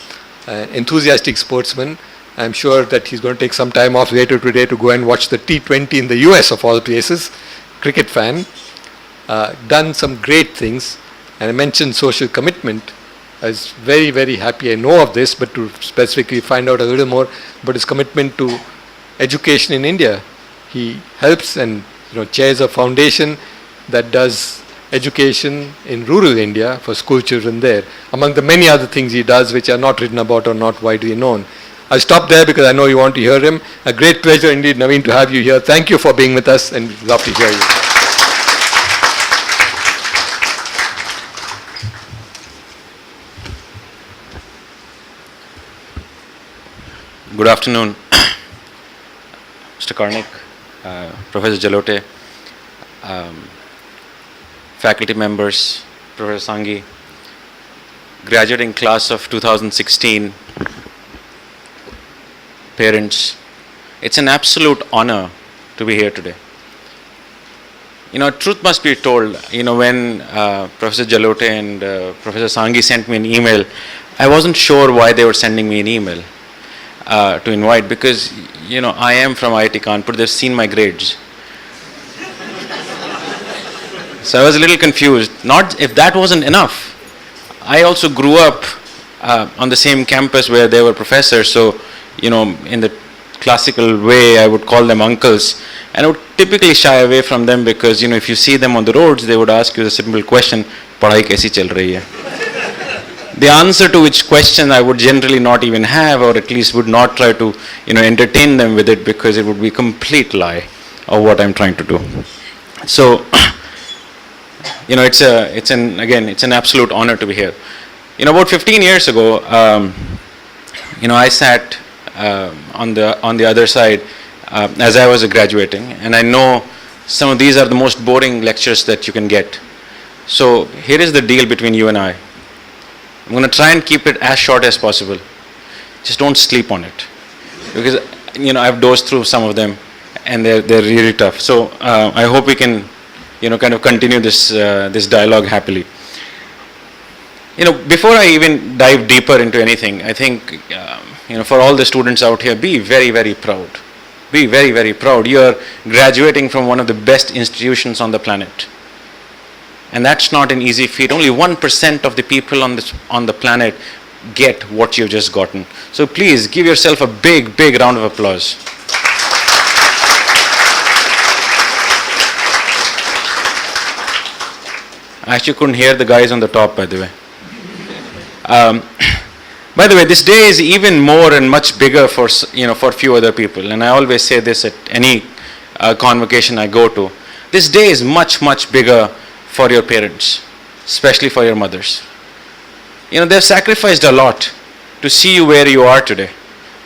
enthusiastic sportsman. I'm sure that he's going to take some time off later today to go and watch the T20 in the US of all places. Cricket fan. Done some great things. And I mentioned social commitment. I was very, very happy I know of this, but to specifically find out a little more about his commitment to education in India. He helps and chairs a foundation that does education in rural India for school children there, among the many other things he does which are not written about or not widely known. I'll stop there because I know you want to hear him. A great pleasure indeed, Naveen, to have you here. Thank you for being with us and love to hear you. Good afternoon, Mr. Karnik, Professor Jalote. faculty members, Professor Sangi, graduating class of 2016, parents, it's an absolute honor to be here today. Truth must be told, when Professor Jalote and Professor Sangi sent me an email, I wasn't sure why they were sending me an email to invite, because, I am from IIT Kanpur, they've seen my grades. So I was a little confused. Not if that wasn't enough. I also grew up on the same campus where they were professors, so, in the classical way, I would call them uncles, and I would typically shy away from them because, if you see them on the roads, they would ask you the simple question, "Padhai kaisi chal rahi hai?" The answer to which question I would generally not even have, or at least would not try to, entertain them with it, because it would be a complete lie of what I'm trying to do. So, it's an absolute honor to be here. About 15 years ago, I sat on the other side as I was graduating, and I know some of these are the most boring lectures that you can get. So here is the deal between you and I. I'm going to try and keep it as short as possible. Just don't sleep on it, because I've dozed through some of them, and they're really tough. So I hope we can kind of continue this dialogue happily. Before I even dive deeper into anything, I think for all the students out here, be very, very proud. Be very, very proud. You are graduating from one of the best institutions on the planet. And that's not an easy feat. Only 1% of the people on the planet get what you've just gotten. So please give yourself a big, big round of applause. I actually couldn't hear the guys on the top, by the way. By the way, this day is even more and much bigger for few other people, and I always say this at any convocation I go to. This day is much, much bigger for your parents, especially for your mothers. They've sacrificed a lot to see you where you are today.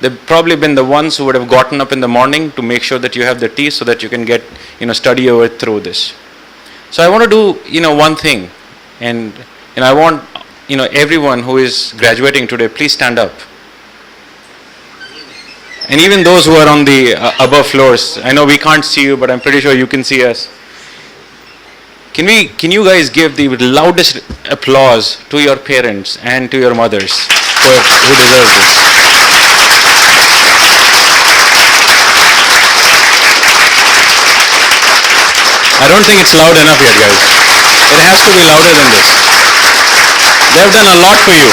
They've probably been the ones who would have gotten up in the morning to make sure that you have the tea so that you can get, study your way through this. So I want to do, one thing, and I want, everyone who is graduating today, please stand up. And even those who are on the above floors, I know we can't see you, but I'm pretty sure you can see us. Can you guys give the loudest applause to your parents and to your mothers who deserve this? I don't think it's loud enough yet, guys. It has to be louder than this. They've done a lot for you.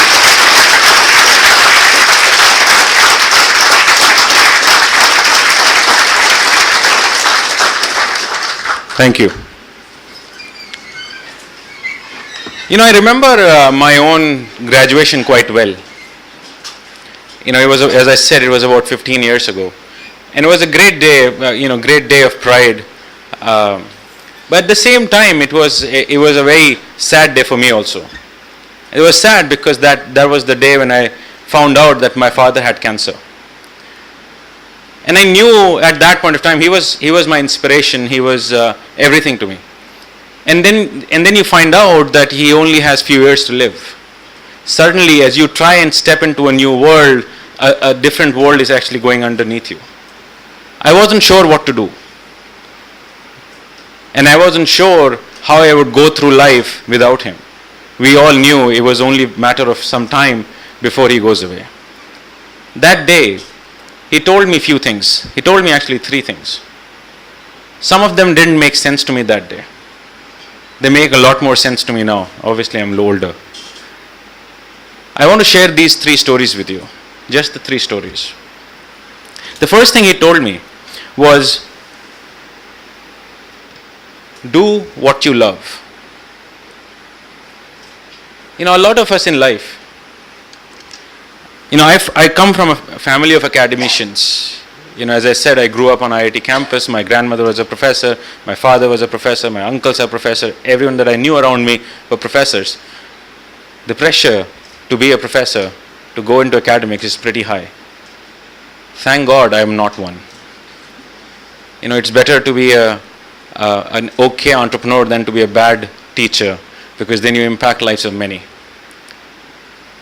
Thank you. I remember my own graduation quite well. It was, as I said, it was about 15 years ago. And it was a great day, great day of pride. But at the same time, it was a very sad day for me also. It was sad because that was the day when I found out that my father had cancer. And I knew at that point of time he was my inspiration. He was everything to me. And then you find out that he only has few years to live. Suddenly, as you try and step into a new world, a different world is actually going underneath you. I wasn't sure what to do. And I wasn't sure how I would go through life without him. We all knew it was only a matter of some time before he goes away. That day, he told me a few things. He told me actually 3 things. Some of them didn't make sense to me that day. They make a lot more sense to me now. Obviously, I'm older. I want to share these 3 stories with you. Just the 3 stories. The first thing he told me was, do what you love. A lot of us in life, I come from a family of academicians. As I said, I grew up on IIT campus. My grandmother was a professor. My father was a professor. My uncles are professors. Everyone that I knew around me were professors. The pressure to be a professor, to go into academics is pretty high. Thank God I am not one. It's better to be a an okay entrepreneur than to be a bad teacher, because then you impact lives of many.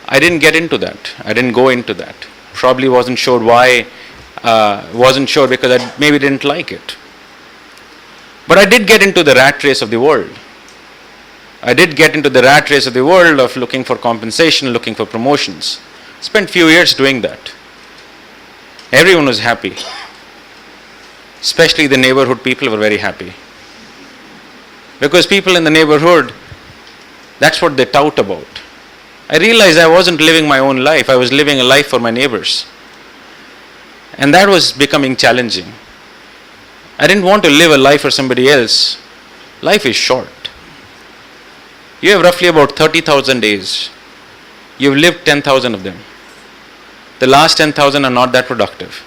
I didn't get into that. I didn't go into that. Probably wasn't sure why, wasn't sure because I maybe didn't like it. But I did get into the rat race of the world. I did get into the rat race of the world of looking for compensation, looking for promotions. Spent few years doing that. Everyone was happy. Especially the neighborhood people were very happy. Because people in the neighborhood, that's what they tout about. I realized I wasn't living my own life, I was living a life for my neighbors. And that was becoming challenging. I didn't want to live a life for somebody else. Life is short. You have roughly about 30,000 days. You've lived 10,000 of them. The last 10,000 are not that productive.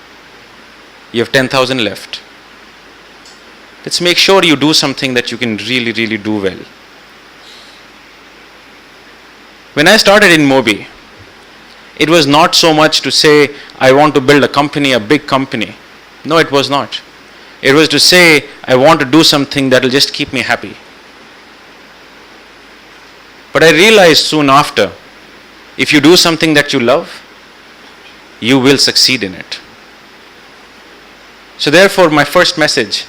You have 10,000 left. Let's make sure you do something that you can really, really do well. When I started in Mobi, it was not so much to say, I want to build a company, a big company. No, it was not. It was to say, I want to do something that will just keep me happy. But I realized soon after, if you do something that you love, you will succeed in it. So therefore, my first message,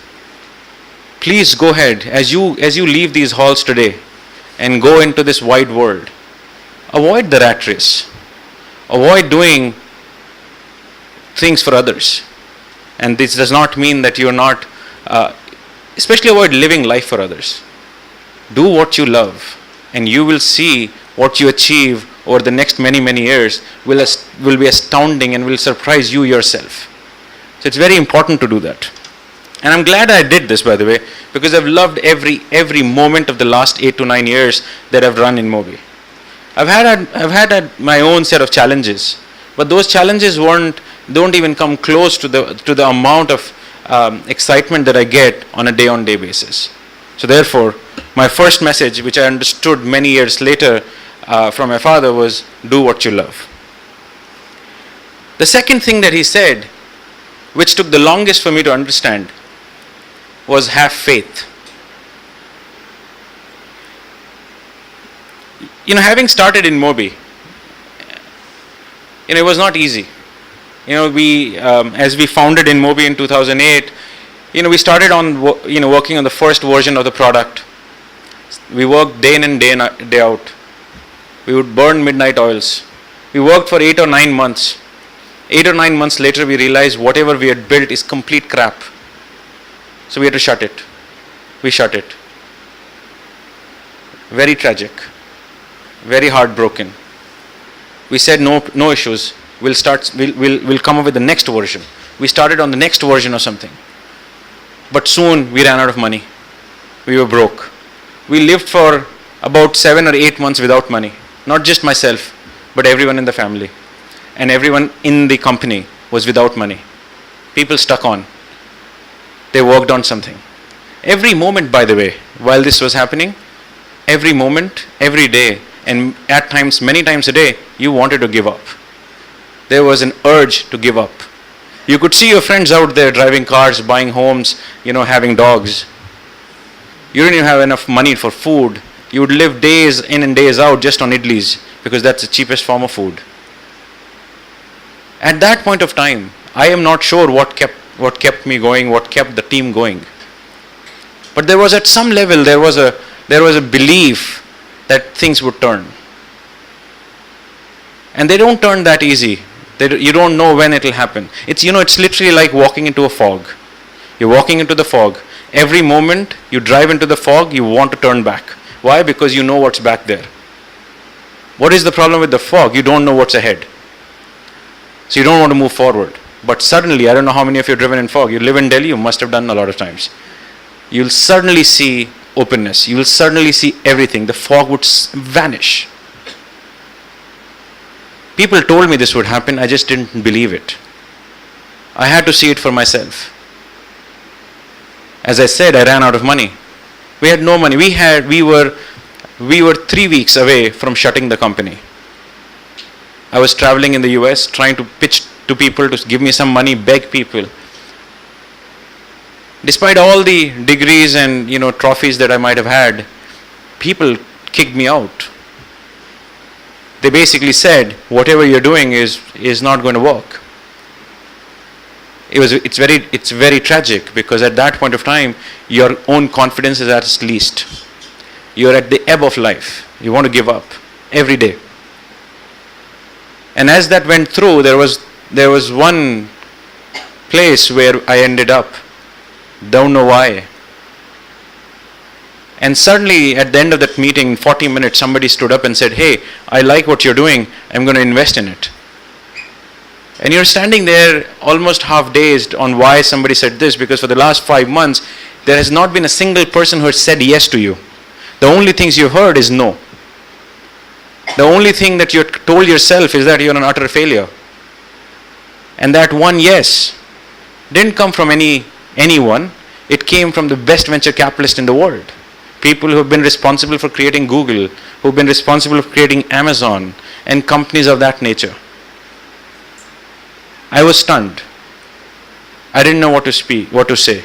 please go ahead, as you leave these halls today and go into this wide world, avoid the rat race. Avoid doing things for others. And this does not mean that you are not, especially avoid living life for others. Do what you love, and you will see what you achieve over the next many, many years will be astounding and will surprise you yourself. So it's very important to do that. And I'm glad I did this, by the way, because I've loved every moment of the last 8 to 9 years that I've run in Mobi. I've had my own set of challenges, but those challenges don't even come close to the amount of excitement that I get on a day-on-day basis. So therefore, my first message, which I understood many years later from my father, was do what you love. The second thing that he said, which took the longest for me to understand, was have faith. Having started in Mobi, it was not easy. We, as we founded in Mobi in 2008, we started on, working on the first version of the product. We worked day in and day out. We would burn midnight oils. We worked for 8 or 9 months. 8 or 9 months later, we realized whatever we had built is complete crap. So we had to shut it. We shut it. Very tragic. Very heartbroken. We said no issues. We'll come up with the next version. We started on the next version or something. But soon we ran out of money. We were broke. We lived for about 7 or 8 months without money. Not just myself, but everyone in the family. And everyone in the company was without money. People stuck on. They worked on something. Every moment, by the way, while this was happening, every moment, every day, and at times, many times a day, you wanted to give up. There was an urge to give up. You could see your friends out there driving cars, buying homes, having dogs. You didn't even have enough money for food. You would live days in and days out just on idlis, because that's the cheapest form of food. At that point of time, I am not sure what kept me going, what kept the team going. But there was, at some level, there was a belief that things would turn. And they don't turn that easy. You don't know when it will happen. It's literally like walking into a fog. You're walking into the fog. Every moment you drive into the fog, you want to turn back. Why? Because you know what's back there. What is the problem with the fog? You don't know what's ahead. So you don't want to move forward. But suddenly, I don't know how many of you have driven in fog. You live in Delhi, you must have done a lot of times. You'll suddenly see openness. You will suddenly see everything. The fog would vanish. People told me this would happen. I just didn't believe it. I had to see it for myself. As I said, I ran out of money. We had no money. We were 3 weeks away from shutting the company. I was traveling in the US, trying to pitch to people to give me some money, beg people. Despite all the degrees and trophies that I might have had, people kicked me out. They basically said, whatever you're doing is not going to work. It's very tragic, because at that point of time, your own confidence is at its least. You're at the ebb of life. You want to give up every day. And as that went through, there was one place where I ended up. Don't know why. And suddenly, at the end of that meeting, in 40 minutes, somebody stood up and said, hey, I like what you're doing. I'm going to invest in it. And you're standing there almost half dazed on why somebody said this, because for the last 5 months, there has not been a single person who has said yes to you. The only things you've heard is no. The only thing that you've told yourself is that you're an utter failure. And that one yes didn't come from anyone. It came from the best venture capitalist in the world. People who have been responsible for creating Google, who have been responsible for creating Amazon, and companies of that nature. I was stunned. I didn't know what to say.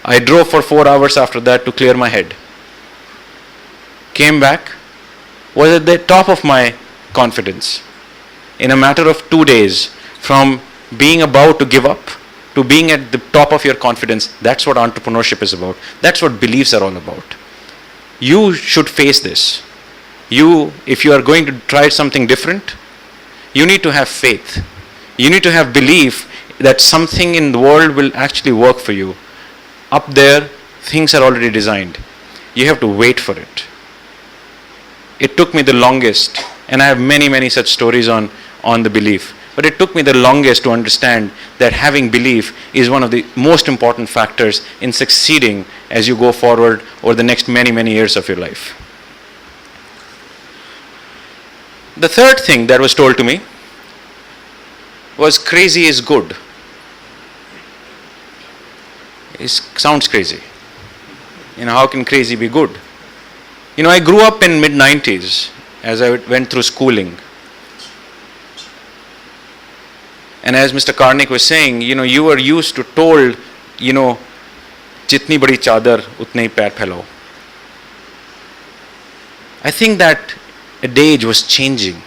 I drove for 4 hours after that to clear my head. Came back, was at the top of my confidence. In a matter of 2 days, from being about to give up to being at the top of your confidence. That's what entrepreneurship is about. That's what beliefs are all about. You should face this. If you are going to try something different, you need to have faith. You need to have belief that something in the world will actually work for you. Up there, things are already designed. You have to wait for it. It took me the longest, and I have many such stories on the belief, but it took me the longest to understand that having belief is one of the most important factors in succeeding as you go forward over the next many years of your life. The third thing that was told to me was crazy is good. It sounds crazy. How can crazy be good? I grew up in mid-90s as I went through schooling. And as Mr. Karnik was saying, you were used to told, jitni badi chadar, utne hi pair phelo. I think that adage was changing.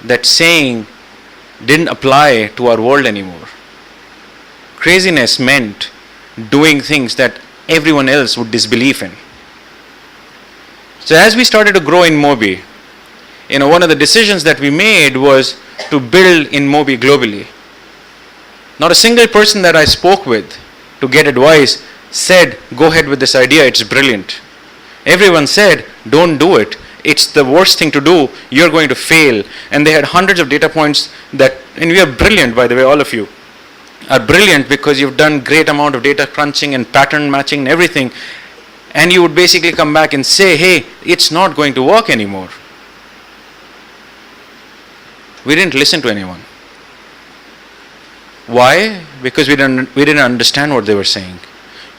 That saying didn't apply to our world anymore. Craziness meant doing things that everyone else would disbelieve in. So as we started to grow in Mobi, one of the decisions that we made was to build in Mobi globally. Not a single person that I spoke with to get advice said, go ahead with this idea, it's brilliant. Everyone said, don't do it. It's the worst thing to do, you're going to fail. And they had hundreds of data points and we are brilliant, by the way, all of you are brilliant because you've done great amount of data crunching and pattern matching and everything. And you would basically come back and say, hey, it's not going to work anymore. We didn't listen to anyone. Why? Because we didn't understand what they were saying.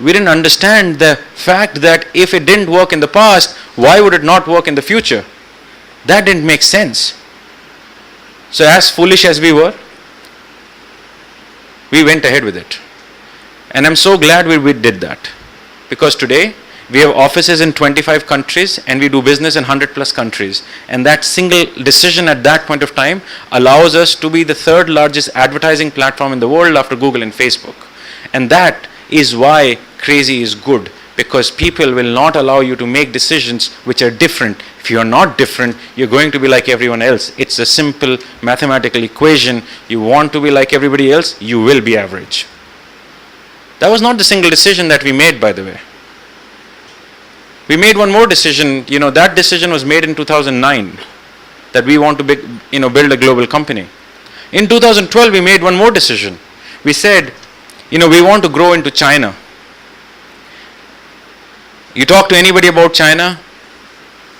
We didn't understand the fact that if it didn't work in the past, why would it not work in the future? That didn't make sense. So as foolish as we were, we went ahead with it. And I'm so glad we did that. Because today, we have offices in 25 countries and we do business in 100 plus countries. And that single decision at that point of time allows us to be the third largest advertising platform in the world after Google and Facebook. And that is why crazy is good, because people will not allow you to make decisions which are different. If you are not different, you're going to be like everyone else. It's a simple mathematical equation. You want to be like everybody else, you will be average. That was not the single decision that we made, by the way. We made one more decision. That decision was made in 2009, that we want to build a global company. In 2012, we made one more decision. We said, we want to grow into China. You talk to anybody about China,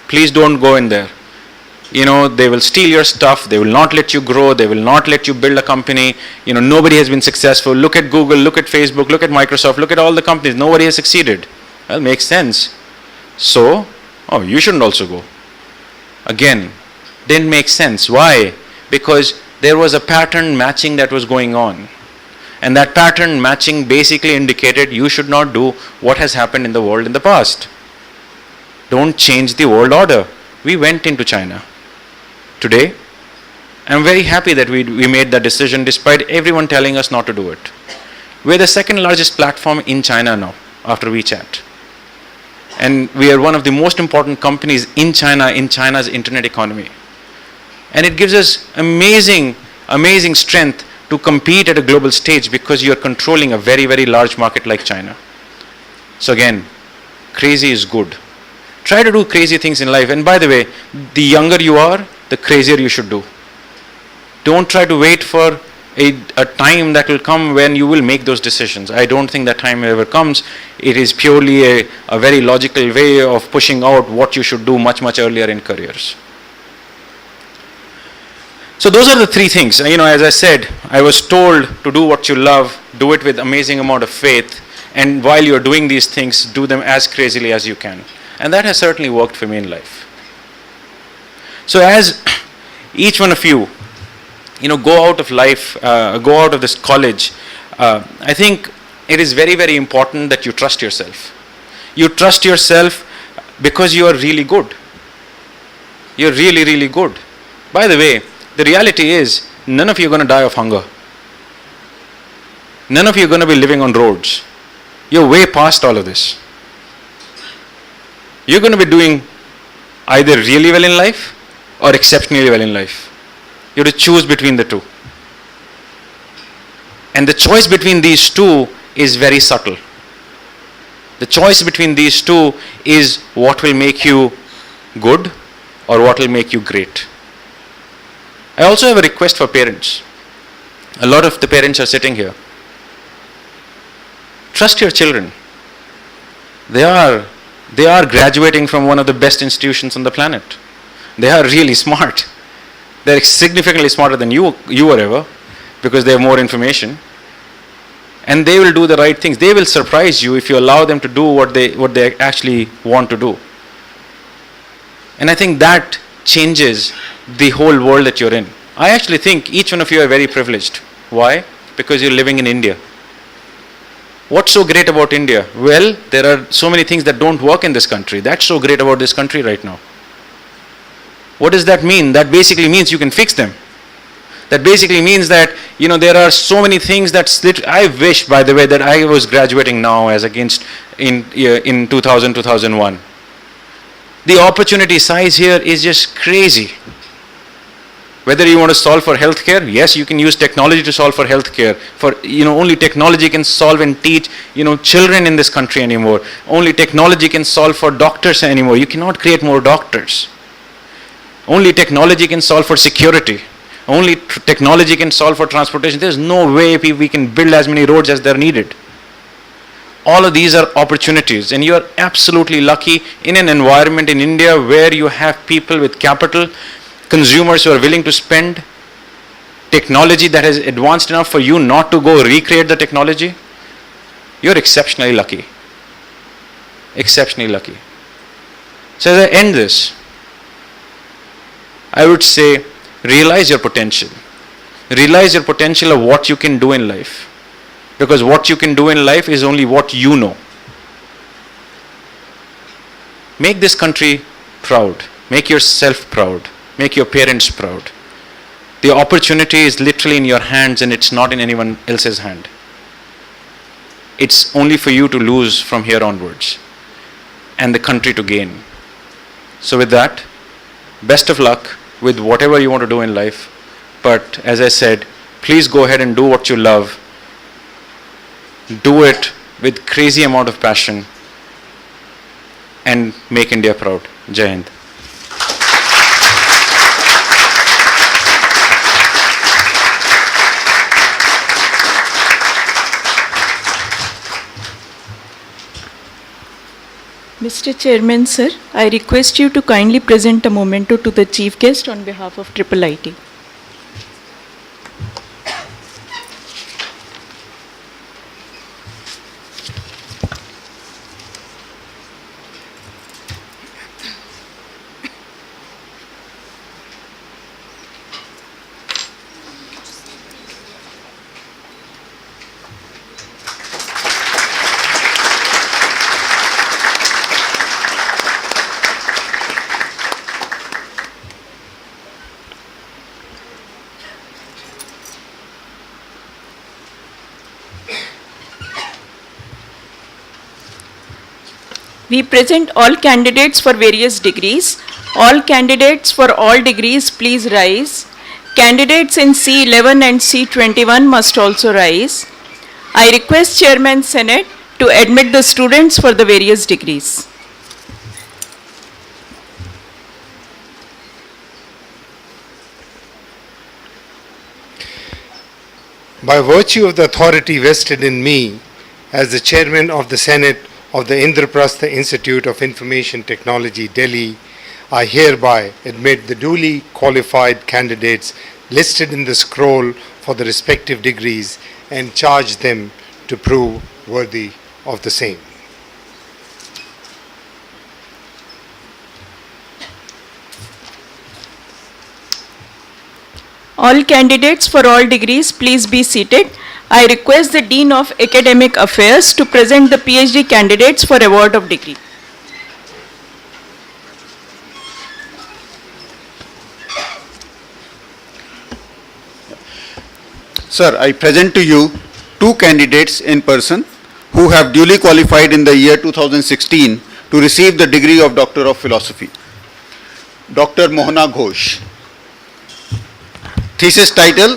please don't go in there. They will steal your stuff, they will not let you grow, they will not let you build a company. Nobody has been successful. Look at Google, look at Facebook, look at Microsoft, look at all the companies, nobody has succeeded. Well, makes sense. So, you shouldn't also go. Again, didn't make sense. Why? Because there was a pattern matching that was going on. And that pattern matching basically indicated you should not do what has happened in the world in the past. Don't change the world order. We went into China. Today, I'm very happy that we made that decision despite everyone telling us not to do it. We're the second largest platform in China now, after WeChat. And we are one of the most important companies in China, in China's internet economy. And it gives us amazing strength to compete at a global stage because you're controlling a very, very large market like China. So again, crazy is good. Try to do crazy things in life. And by the way, the younger you are, the crazier you should do. Don't try to wait for a time that will come when you will make those decisions. I don't think that time ever comes. It is purely a very logical way of pushing out what you should do much, much earlier in careers. So those are the three things. As I said, I was told to do what you love, do it with amazing amount of faith, and while you're doing these things, do them as crazily as you can. And that has certainly worked for me in life. So as each one of you, go out of life, go out of this college, I think it is very, very important that you trust yourself. You trust yourself because you are really good. You're really, really good. By the way, the reality is, none of you are going to die of hunger. None of you are going to be living on roads. You're way past all of this. You're going to be doing either really well in life or exceptionally well in life. You have to choose between the two. And the choice between these two is very subtle. The choice between these two is what will make you good or what will make you great. I also have a request for parents. A lot of the parents are sitting here. Trust your children. They are graduating from one of the best institutions on the planet. They are really smart. They're significantly smarter than you were ever because they have more information. And they will do the right things. They will surprise you if you allow them to do what they actually want to do. And I think that changes the whole world that you're in. I actually think each one of you are very privileged. Why? Because you're living in India. What's so great about India? Well, there are so many things that don't work in this country. That's so great about this country right now. What does that mean? That basically means you can fix them. That basically means that, there are so many things that I wish, by the way, that I was graduating now as against in 2000, 2001. The opportunity size here is just crazy. Whether you want to solve for healthcare, yes, you can use technology to solve for healthcare. Only technology can solve and teach, children in this country anymore. Only technology can solve for doctors anymore. You cannot create more doctors. Only technology can solve for security. Only technology can solve for transportation. There's no way we can build as many roads as they're needed. All of these are opportunities, and you are absolutely lucky in an environment in India where you have people with capital, consumers who are willing to spend, technology that is advanced enough for you not to go recreate the technology. You're exceptionally lucky. Exceptionally lucky. So as I end this, I would say, realize your potential. Realize your potential of what you can do in life. Because what you can do in life is only what you know. Make this country proud. Make yourself proud. Make your parents proud. The opportunity is literally in your hands and it's not in anyone else's hand. It's only for you to lose from here onwards and the country to gain. So with that, best of luck with whatever you want to do in life. But as I said, please go ahead and do what you love. Do it with crazy amount of passion and make India proud. Jai Hind. Mr. Chairman, sir, I request you to kindly present a memento to the Chief Guest on behalf of IIIT. We present all candidates for various degrees. All candidates for all degrees, please rise. Candidates in C11 and C21 must also rise. I request Chairman Senate to admit the students for the various degrees. By virtue of the authority vested in me as the Chairman of the Senate of the Indraprastha Institute of Information Technology, Delhi, I hereby admit the duly qualified candidates listed in the scroll for the respective degrees and charge them to prove worthy of the same. All candidates for all degrees, please be seated. I request the Dean of Academic Affairs to present the PhD candidates for award of degree. Sir, I present to you two candidates in person who have duly qualified in the year 2016 to receive the degree of Doctor of Philosophy. Dr. Mohana Ghosh. Thesis title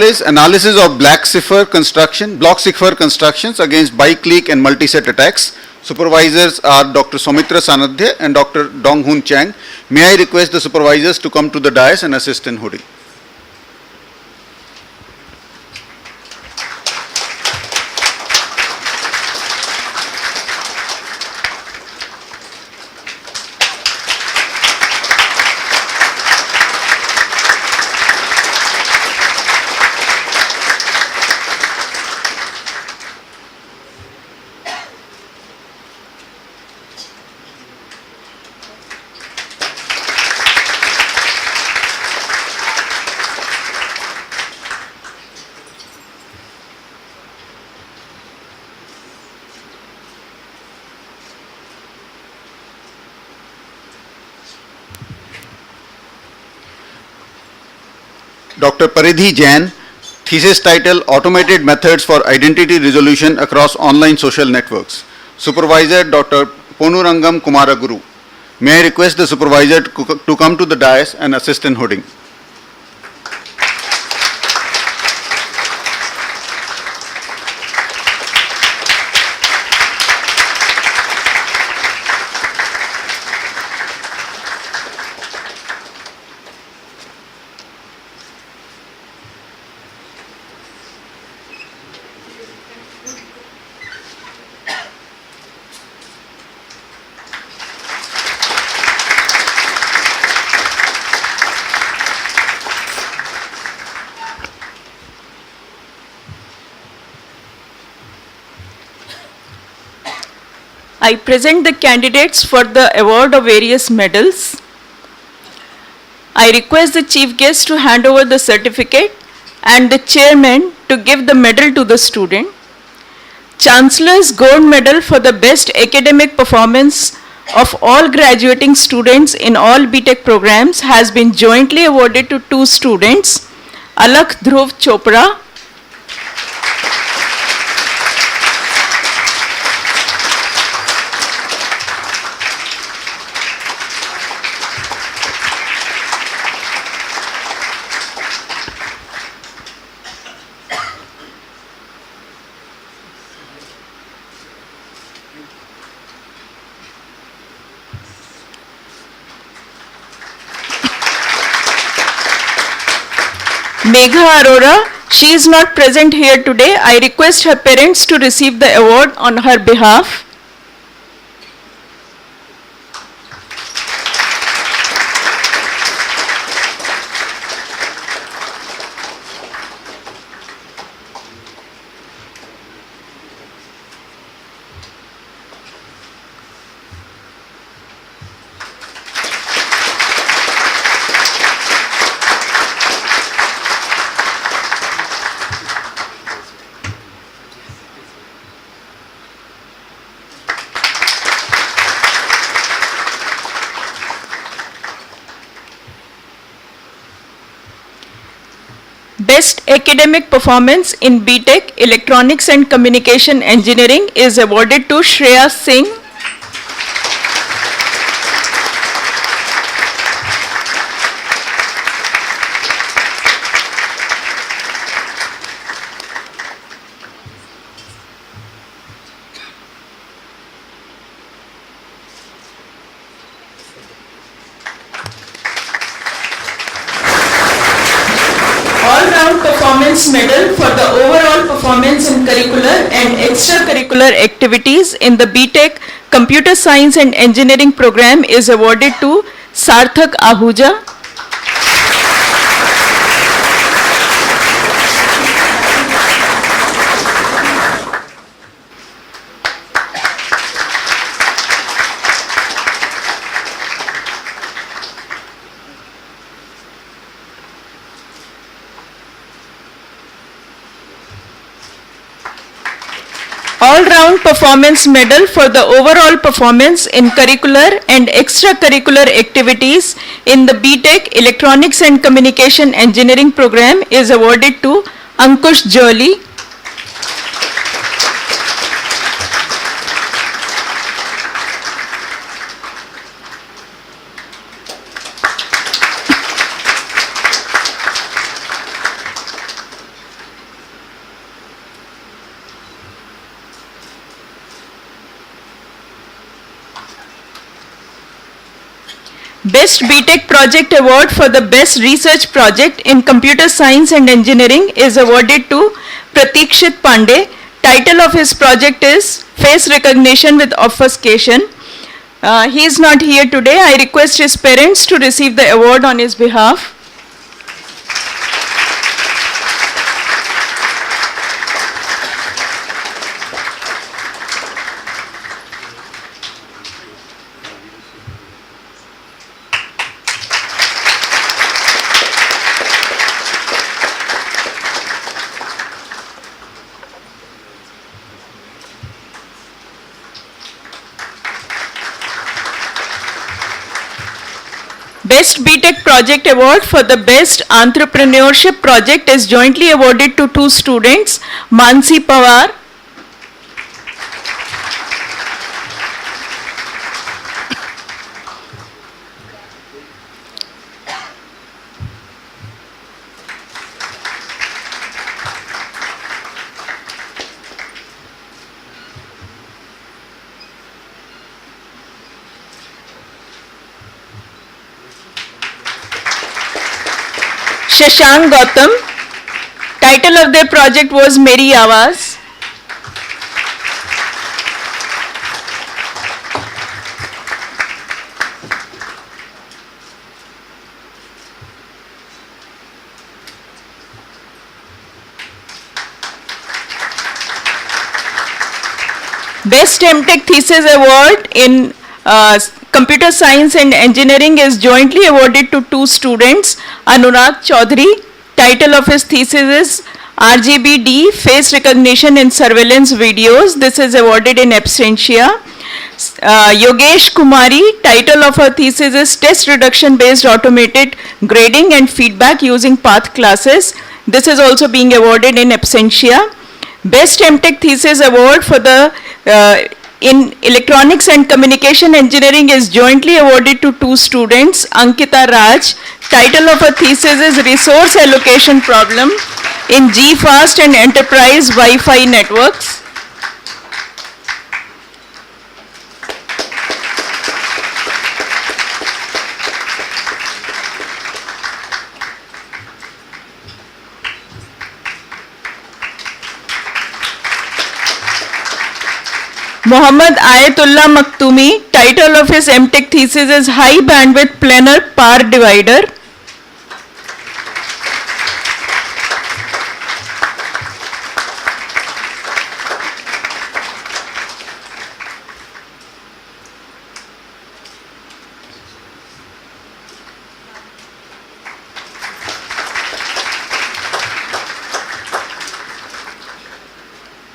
is Analysis of Block cipher Constructions Against Bike-Leak and Multi-Set Attacks. Supervisors are Dr. Soumitra Sanadhya and Dr. Dong-Hoon Chang. May I request the supervisors to come to the dais and assist in hooding. Dr. Paridhi Jain, thesis title Automated Methods for Identity Resolution Across Online Social Networks. Supervisor Dr. Ponurangam Kumaraguru. May I request the supervisor to come to the dais and assist in hooding. I present the candidates for the award of various medals. I request the chief guest to hand over the certificate and the chairman to give the medal to the student. Chancellor's Gold Medal for the best academic performance of all graduating students in all BTech programs has been jointly awarded to two students, Alakh Dhruv Chopra Megha Arora. She is not present here today. I request her parents to receive the award on her behalf. Best academic performance in BTech Electronics and Communication Engineering is awarded to Shreya Singh. All-round performance medal for the overall performance in curricular and extracurricular activities in the BTech Computer Science and Engineering program is awarded to Sarthak Ahuja. All-round performance medal for the overall performance in curricular and extracurricular activities in the BTech Electronics and Communication Engineering program is awarded to Ankush Jolly. Best BTech Project Award for the Best Research Project in Computer Science and Engineering is awarded to Pratikshit Pandey. Title of his project is Face Recognition with Obfuscation. He is not here today. I request his parents to receive the award on his behalf. Best BTech Project Award for the Best Entrepreneurship Project is jointly awarded to two students, Mansi Pawar. Shashank Gautam. Title of their project was Meri Awaaz. Best MTech Thesis Award in Computer Science and Engineering is jointly awarded to two students, Anurag Chaudhary. Title of his thesis is RGBD Face Recognition in Surveillance Videos. This is awarded in absentia. Yogesh Kumari. Title of her thesis is Test Reduction Based Automated Grading and Feedback Using Path Classes. This is also being awarded in absentia. Best MTech Thesis Award for the in Electronics and Communication Engineering is jointly awarded to two students, Ankita Raj. Title of her thesis is Resource Allocation Problem in GFast and Enterprise Wi-Fi Networks. Mohammad Ayatullah Maktoumi. Title of his MTech thesis is High Bandwidth Planar Power Divider.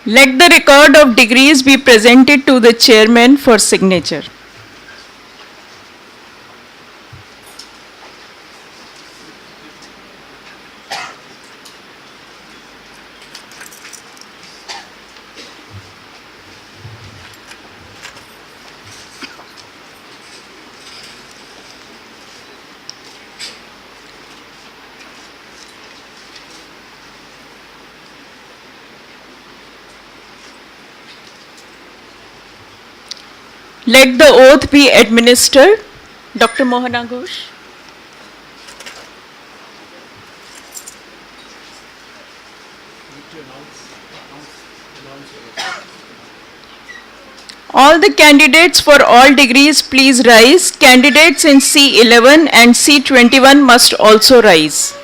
Let the record of degrees be presented to the chairman for signature. Let the oath be administered. Dr. Mohana Ghosh. All the candidates for all degrees, please rise. Candidates in C11 and C21 must also rise.